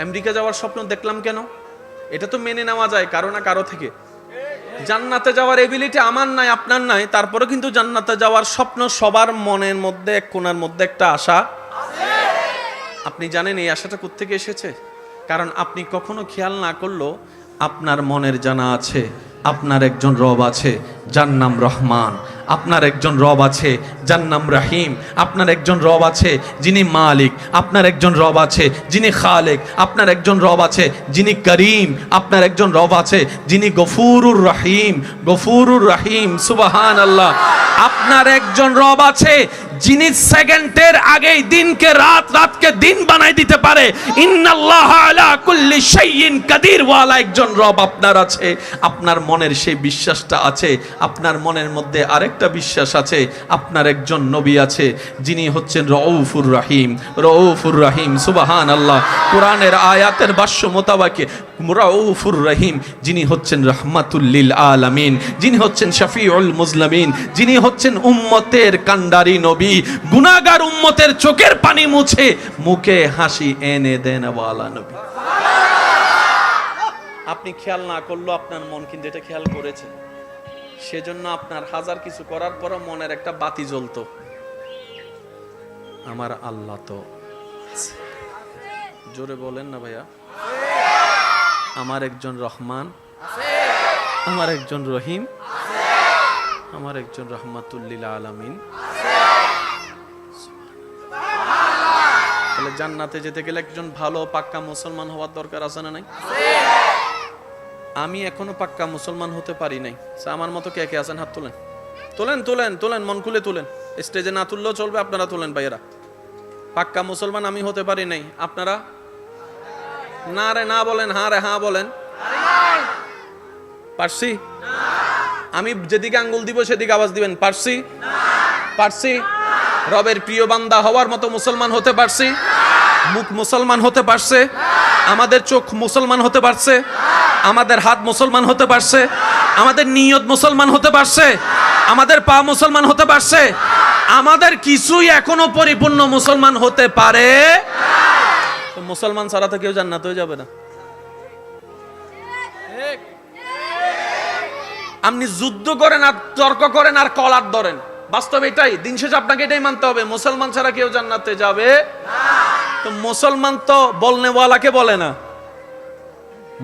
আমেরিকা যাওয়ার স্বপ্ন দেখলাম কেন? এটা তো মেনে নেওয়া যায় কারো না কারো থেকে। জান্নাতে যাওয়ার এবিলিটি আমার নাই, আপনার নাই, তারপরে কিন্তু জান্নাতে যাওয়ার স্বপ্ন সবার মনের মধ্যে এক কোণার মধ্যে একটা আশা আছে। আপনি জানেন এই আশাটা কোত্থেকে এসেছে? কারণ আপনি কখনো খেয়াল না করলেও আপনার মনের জানা আছে আপনার একজন রব আছে যার নাম রহমান, আপনার একজন রব আছে যার নাম রাহিম, আপনার একজন রব আছে যিনি মালিক, আপনার একজন রব আছে যিনি খালেক, আপনার একজন রব আছে যিনি করিম, আপনার একজন রব আছে যিনি গফুরুর রহিম, গফুরুর রহিম, সুবহানাল্লাহ। আপনার একজন রব আছে যিনি সেকেন্ডের আগেই দিনকে রাত, রাতকে দিন বানাই দিতে পারে। ইন্নাল্লাহ আলা কুল্লি শাইইন কাদির ওয়ালা একজন রব আপনার আছে। আপনার মনের সেই বিশ্বাসটা আছে। আপনার মনের মধ্যে আরেকটা বিশ্বাস আছে, আপনার একজন নবী আছে যিনি হচ্ছেন রউফুর রহিম, রউফুর রহিম, সুবহানাল্লাহ। কোরআনের আয়াতের ভাষ্য মোতাবেক রউফুর রহিম যিনি হচ্ছেন রাহমাতুল লিল আলামিন, যিনি হচ্ছেন শাফিউল মুজলিমিন, যিনি হচ্ছেন উম্মতের কান্ডারি নবী, গুনাহগার উম্মতের চোখের পানি মুছে মুখে হাসি এনে দেন ওয়ালা নবী। আপনি খেয়াল না করলেও আপনার মন কিন্তু এটা খেয়াল করেছে। সেজন্য আপনার হাজার কিছু করার পরও মনের একটা বাতি জ্বলতো, আমার আল্লাহ তো জোরে বলেন না ভাইয়া, আমার একজন রহমান, আমার একজন রহিম, আমার একজন রহমাতুল লিল আলামিন। তাহলে জান্নাতে যেতে গেলে একজন ভালো পাক্কা মুসলমান হওয়ার দরকার আছে না নাই? আমি এখনো পাক্কা মুসলমান হতে পারি নাই। আমার মতো কে কে আছেন? হাত তোলেন, তোলেন, তোলেন, তোলেন, মন খুলে তোলেন। স্টেজে না তুললেও চলবে, আপনারা তোলেন ভাইয়েরা। পাক্কা মুসলমান আমি হতে পারি নাই, আপনারা? না রে না বলেন, হ্যাঁ রে হ্যাঁ বলেন। পারছি? আমি যেদিকে আঙ্গুল দিব সেদিকে আওয়াজ দিবেন। পারছি? পারছি? রবের প্রিয় বান্দা হওয়ার মতো মুসলমান হতে পারছি? মুখ মুসলমান হতে পারছে? আমাদের চোখ মুসলমান হতে পারছে? আমাদের হাত মুসলমান হতে পারছে? আমাদের নিয়ত মুসলমান হতে পারছে? আমাদের পা মুসলমান হতে পারছে? আমাদের কিছুই এখনো পরিপূর্ণ মুসলমান হতে পারে? তো মুসলমান ছাড়া তো কেউ জান্নাতে যাবে না। আপনি যুদ্ধ করেন আর তর্ক করেন আর কলার ধরেন, বাস্তব এটাই। দিন শেষে আপনাকে এটাই মানতে হবে, মুসলমান ছাড়া কেউ জান্নাতে যাবে না। তো মুসলমান তো বলনেওয়ালাকে বলে না,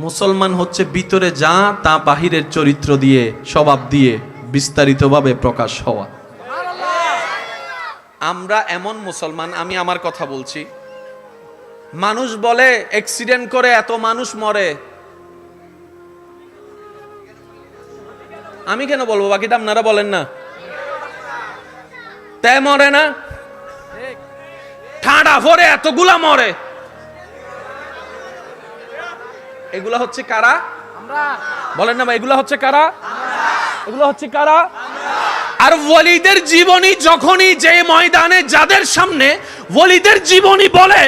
মুসলমান হচ্ছে ভিতরে যা তা বাহিরের চরিত্র দিয়ে, স্বভাব দিয়ে বিস্তারিতভাবে প্রকাশ হওয়া। আমরা এমন মুসলমান, আমি আমার কথা বলছি, মানুষ বলে অ্যাক্সিডেন্ট করে এত মানুষ মরে। আমি কেন বলবো, বাকিটা আপনারা বলেন না। তাই মরে না, ঠাডা ভরে এতগুলা মরে। এগুলা হচ্ছে কারা? বলেন না ভাই, এগুলা হচ্ছে কারা? এগুলা হচ্ছে কারা? আর ওয়ালিদের জীবনী যখনই যে ময়দানে, যাদের সামনে ওয়ালিদের জীবনী বলে,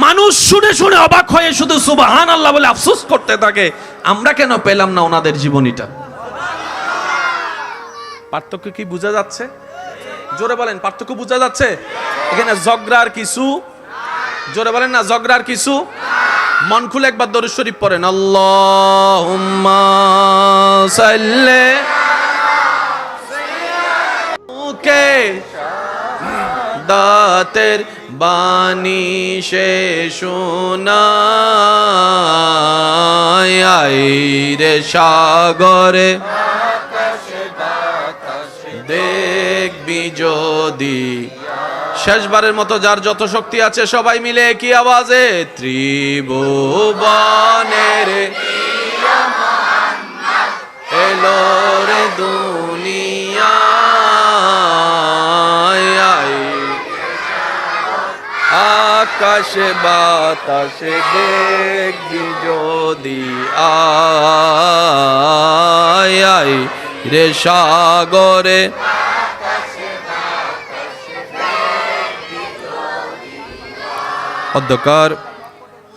মানুষ শুনে শুনে অবাক হয়ে শুধু সুবহানাল্লাহ বলে আফসোস করতে থাকে, আমরা কেন পেলাম না ওনাদের জীবনীটা? পার্থক্য কি বোঝা যাচ্ছে? জোরে বলেন, পার্থক্য বোঝা যাচ্ছে? এখানে ঝগড়ার কিছু, জোরে বলেন না, ঝগড়ার কিছু। মন খুলে একবার দরুদ শরীফ পড়েন, আল্লাহুম্মা সাল্লি কে দাতের বাণী সে শোনায় রে সাগরে দেখবি যদি। শেষবারের মতো যার যত শক্তি আছে সবাই মিলে কি আওয়াজে, ত্রিভুবনের এলো রে দুনিয়ায়, আকাশে বাতাসে দেখবি যদি আয় রে সাগরে। অধ্যকার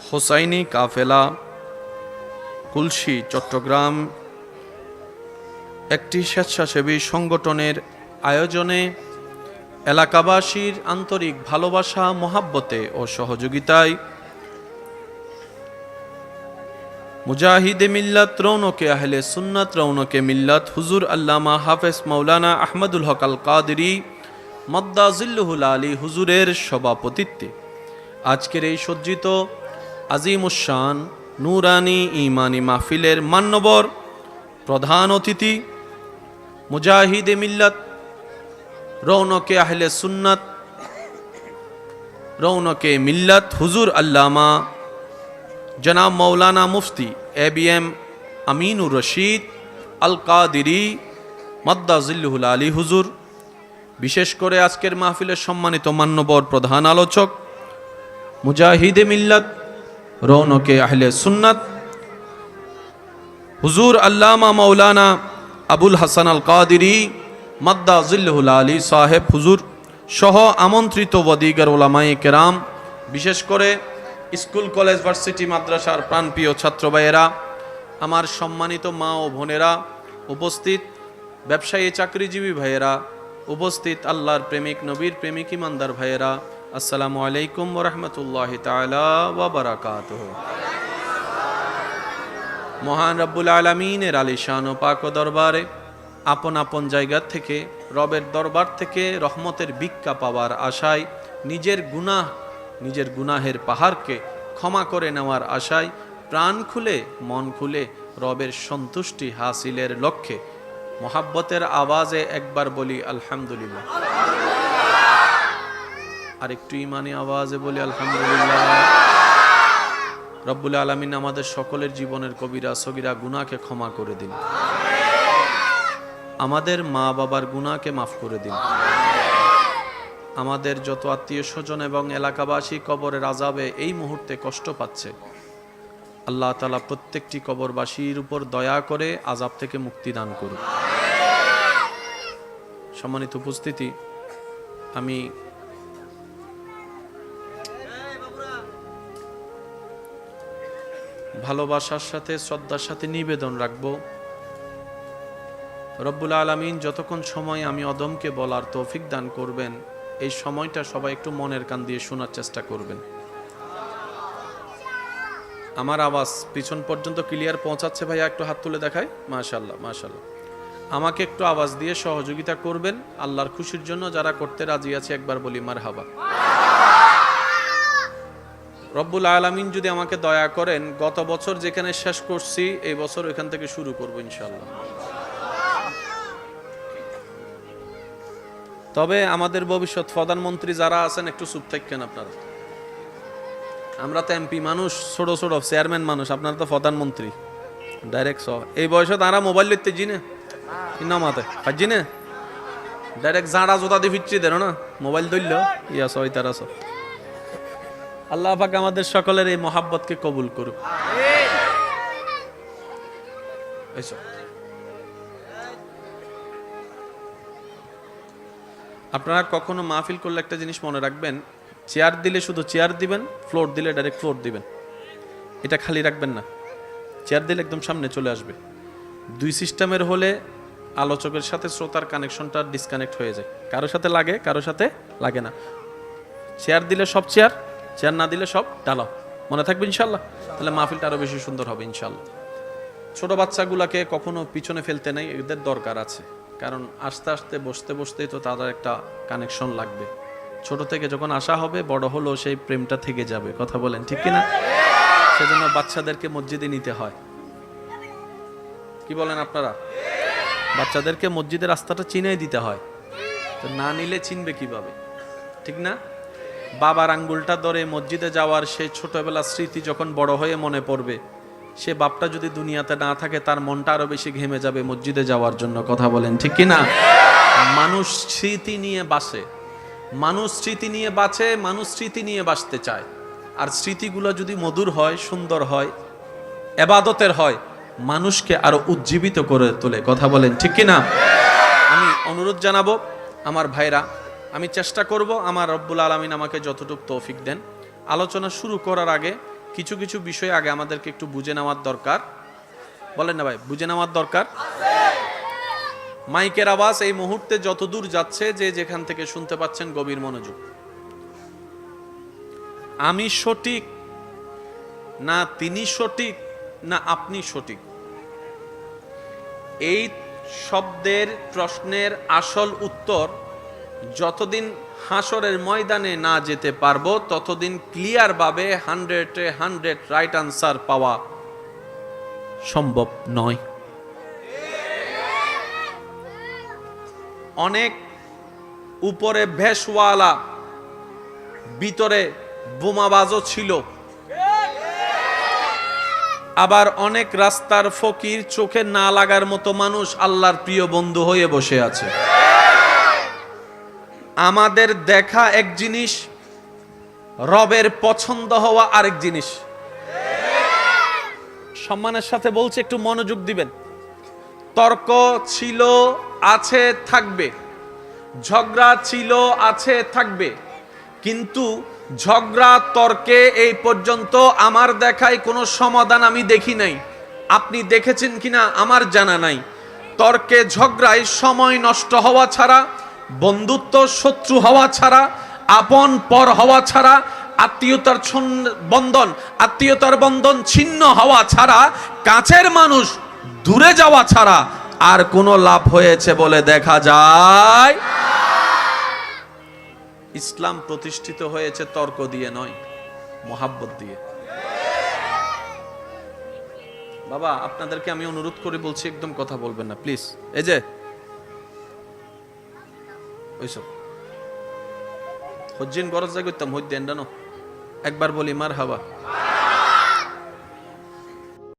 হোসাইনি কাফেলা কুলসি চট্টগ্রাম একটি স্বেচ্ছাসেবী সংগঠনের আয়োজনে এলাকাবাসীর আন্তরিক ভালোবাসা, মহাব্বতে ও সহযোগিতায় মুজাহিদে মিল্লাত রৌনকে আহলে সুন্নাত রৌনকে মিল্লাত হুজুর আল্লামা হাফেজ মাওলানা আহমদুল হক আল কাদেরী মদ্দাজিল্লুহুল আলী হুজুরের সভাপতিত্বে আজকের এই সজ্জিত আজিমুশান নূরানি ঈমানি মাহফিলের মান্যবর প্রধান অতিথি মুজাহিদে মিল্লাত রৌনকে আহলে সুন্নাত রৌনকে মিল্লাত হুজুর আল্লামা জনাব মৌলানা মুফতি ABM আমিনুর রশিদ আল কাদেরী মদ্দাজিল্লুহুল আলী হুজুর, বিশেষ করে আজকের মাহফিলের সম্মানিত মান্যবর প্রধান আলোচক মুজাহিদে মিল্লাত রৌনকে আহলে সুন্নাত হুজুর আল্লামা মৌলানা আবুল হাসান আল কাদেরী মদ্দাজিল্লুহুল আলী সাহেব হুজুর সহ আমন্ত্রিত ওয়াদিগার ওলামায়ে কেরাম, বিশেষ করে স্কুল কলেজ ভার্সিটি মাদ্রাসার প্রাণপ্রিয় ছাত্র ভাইয়েরা, আমার সম্মানিত মা ও বোনেরা উপস্থিত, ব্যবসায়ী চাকরিজীবী ভাইয়েরা উপস্থিত, আল্লাহর প্রেমিক নবীর প্রেমিক ইমানদার ভাইয়েরা, আসসালামু আলাইকুম ওয়া রাহমাতুল্লাহি তাআলা ওয়া বারাকাতুহু। মহান রব্বুল আলামিনের আলিশান ও পাক দরবারে আপন আপন জায়গা থেকে রবের দরবার থেকে রহমতের ভিক্ষা পাওয়ার আশায় নিজের গুনাহের পাহাড়কে ক্ষমা করে নেওয়ার আশায় প্রাণ খুলে মন খুলে রবের সন্তুষ্টি হাসিলের লক্ষ্যে মোহাব্বতের আওয়াজে একবার বলি আলহামদুলিল্লাহ, আর একটু ইমানি আওয়াজে বলি আলহামদুলিল্লাহ। রব্বুল আলামিন আমাদের সকলের জীবনের কবিরা সগীরা গুনাহকে ক্ষমা করে দিন, আমাদের মা বাবার গুনাহকে মাফ করে দিন, আমাদের যত আত্মীয় স্বজন এবং এলাকাবাসী কবরের আযাবে এই মুহূর্তে কষ্ট পাচ্ছে, আল্লাহ তাআলা প্রত্যেকটি কবরবাসীর উপর দয়া করে আযাব থেকে মুক্তি দান করুন। সম্মানিত উপস্থিতি, আমি ভালোবাসার সাথে শ্রদ্ধার সাথে নিবেদন রাখব, রব্বুল আলামিন যতক্ষণ সময় আমি অদমকে বলার তৌফিক দান করবেন, এই সময়টা সবাই একটু মনের কান দিয়ে শোনার চেষ্টা করবেন। আমার আওয়াজ পিছন পর্যন্ত ক্লিয়ার পৌঁছাচ্ছে ভাইয়া? একটু হাত তুলে দেখায়। মাশাআল্লাহ মাশাআল্লাহ। আমাকে একটু আওয়াজ দিয়ে সহযোগিতা করবেন আল্লাহর খুশির জন্য, যারা করতে রাজি আছে একবার বলি মারহাবা। রব্বুল আলামিন যদি আমাকে দয়া করেন, গত বছর যেখানে শেষ করছি এই বছর এখান থেকে শুরু করব ইনশাআল্লাহ। তবে আমাদের ভবিষ্যৎ প্রধানমন্ত্রী যারা আছেন একটু চুপ থাকেন আপনারা। আমরা তো এমপি মানুষ, ছোট ছোট চেয়ারম্যান মানুষ, আপনারা তো প্রধানমন্ত্রী ডাইরেক্ট। এই বয়সে তারা মোবাইল লিখতে জিনে নামাতে জিনে ডাইরেক্ট জাঁড়া জোতা দিয়ে ফিরছি দেন না, মোবাইল ধরল ইয়া সই তারা সব। আল্লাহ পাক আমাদের সকলের এই মহাব্বতকে কবুল করুক। আপনারা কখনো মাহফিল করলে একটা জিনিস মনে রাখবেন, চেয়ার দিলে শুধু চেয়ার দিবেন, ফ্লোর দিলে ডাইরেক্ট ফ্লোর দিবেন, এটা খালি রাখবেন না। চেয়ার দিলে একদম সামনে চলে আসবে। দুই সিস্টেমের হলে আলোচকের সাথে শ্রোতার কানেকশনটা ডিসকানেক্ট হয়ে যায়, কারোর সাথে লাগে কারোর সাথে লাগে না। চেয়ার দিলে সব চেয়ার, চেয়ার না দিলে সব ডালাও, মনে থাকবে ইনশাল্লাহ। তাহলে মাহফিলটা আরো বেশি সুন্দর হবে ইনশাল্লাহ। ছোট বাচ্চাগুলাকে কখনো পিছনে ফেলতে নেই, এদের দরকার আছে, কারণ আস্তে আস্তে বসতে বসতেই তো তাদের একটা কানেকশন লাগবে। ছোট থেকে যখন আসা হবে, বড় হলো সেই প্রেমটা থেকে যাবে। কথা বলেন ঠিক কিনা? সেজন্য বাচ্চাদেরকে মসজিদে নিতে হয়। কি বলেন আপনারা? বাচ্চাদেরকে মসজিদের রাস্তাটা চিনিয়ে দিতে হয়, তো না নিলে চিনবে কিভাবে? ঠিক না? বাবার আঙ্গুলটা ধরে মসজিদে যাওয়ার সেই ছোটবেলার স্মৃতি যখন বড় হয়ে মনে পড়বে, সে বাপটা যদি দুনিয়াতে না থাকে, তার মনটা আরো বেশি ঘেমে যাবে মসজিদে যাওয়ার জন্য। কথা বলেন ঠিক কিনা? মানুষ স্মৃতি নিয়ে বাঁচে, মানুষ স্মৃতি নিয়ে বাঁচে, মানুষ স্মৃতি নিয়ে বাঁচতে চায়। আর স্মৃতিগুলো যদি মধুর হয়, সুন্দর হয়, ইবাদতের হয়, মানুষকে আরো উজ্জীবিত করে তোলে। কথা বলেন ঠিক কিনা? আমি অনুরোধ জানাবো আমার ভাইরা, আমি চেষ্টা করব আমার রব্বুল আলামিন আমাকে যতটুকু তৌফিক দেন। আলোচনা শুরু করার আগে কিছু কিছু বিষয় আগে আমাদেরকে একটু বুঝে নেওয়ার দরকার। বলেন না ভাই, বুঝে নেওয়ার দরকার। মাইকের আওয়াজ এই মুহূর্তে যত দূর যাচ্ছে, যে যেখান থেকে শুনতে পাচ্ছেন গভীর মনোযোগ। আমি সঠিক না তিনি সঠিক না আপনি সঠিক? এই শব্দের প্রশ্নের আসল উত্তর যতদিন হাসরের ময়দানে না যেতে পারবো ততদিন ক্লিয়ার ভাবে 100 রাইট আনসার পাওয়া সম্ভব নয়। অনেক উপরে ভেষওয়ালা ভিতরে বোমাবাজও ছিল, আবার অনেক রাস্তার ফকির চোখে না লাগার মতো মানুষ আল্লাহর প্রিয় বন্ধু হয়ে বসে আছে। আমাদের দেখা এক জিনিস, রবের পছন্দ হওয়া আরেক জিনিস। সম্মানের সাথে বলছি, একটু মনোযোগ দিবেন। তর্ক ছিল, আছে, থাকবে। ঝগড়া ছিল, আছে, থাকবে। কিন্তু ঝগড়া তর্কে এই পর্যন্ত আমার দেখায় কোনো সমাধান আমি দেখি নাই। আপনি দেখেছেন কিনা আমার জানা নাই। তর্কে ঝগড়ায় সময় নষ্ট হওয়া ছাড়া, বন্ধুত্ব শত্রু হওয়া ছাড়া, আপন পর হওয়া ছাড়া, আত্মীয়তার বন্ধন ছিন্ন হওয়া ছাড়া, কাছের মানুষ দূরে যাওয়া ছাড়া আর কোনো লাভ হয়েছে বলে দেখা যায়? ইসলাম প্রতিষ্ঠিত হয়েছে তর্ক দিয়ে নয়, মোহাব্বত দিয়ে। বাবা, আপনাদেরকে আমি অনুরোধ করে বলছি, একদম কথা বলবেন না প্লিজ। এই যে ওইসব হজ্জিন গরজ করতাম হইতেন একবার বলি মার হাবা।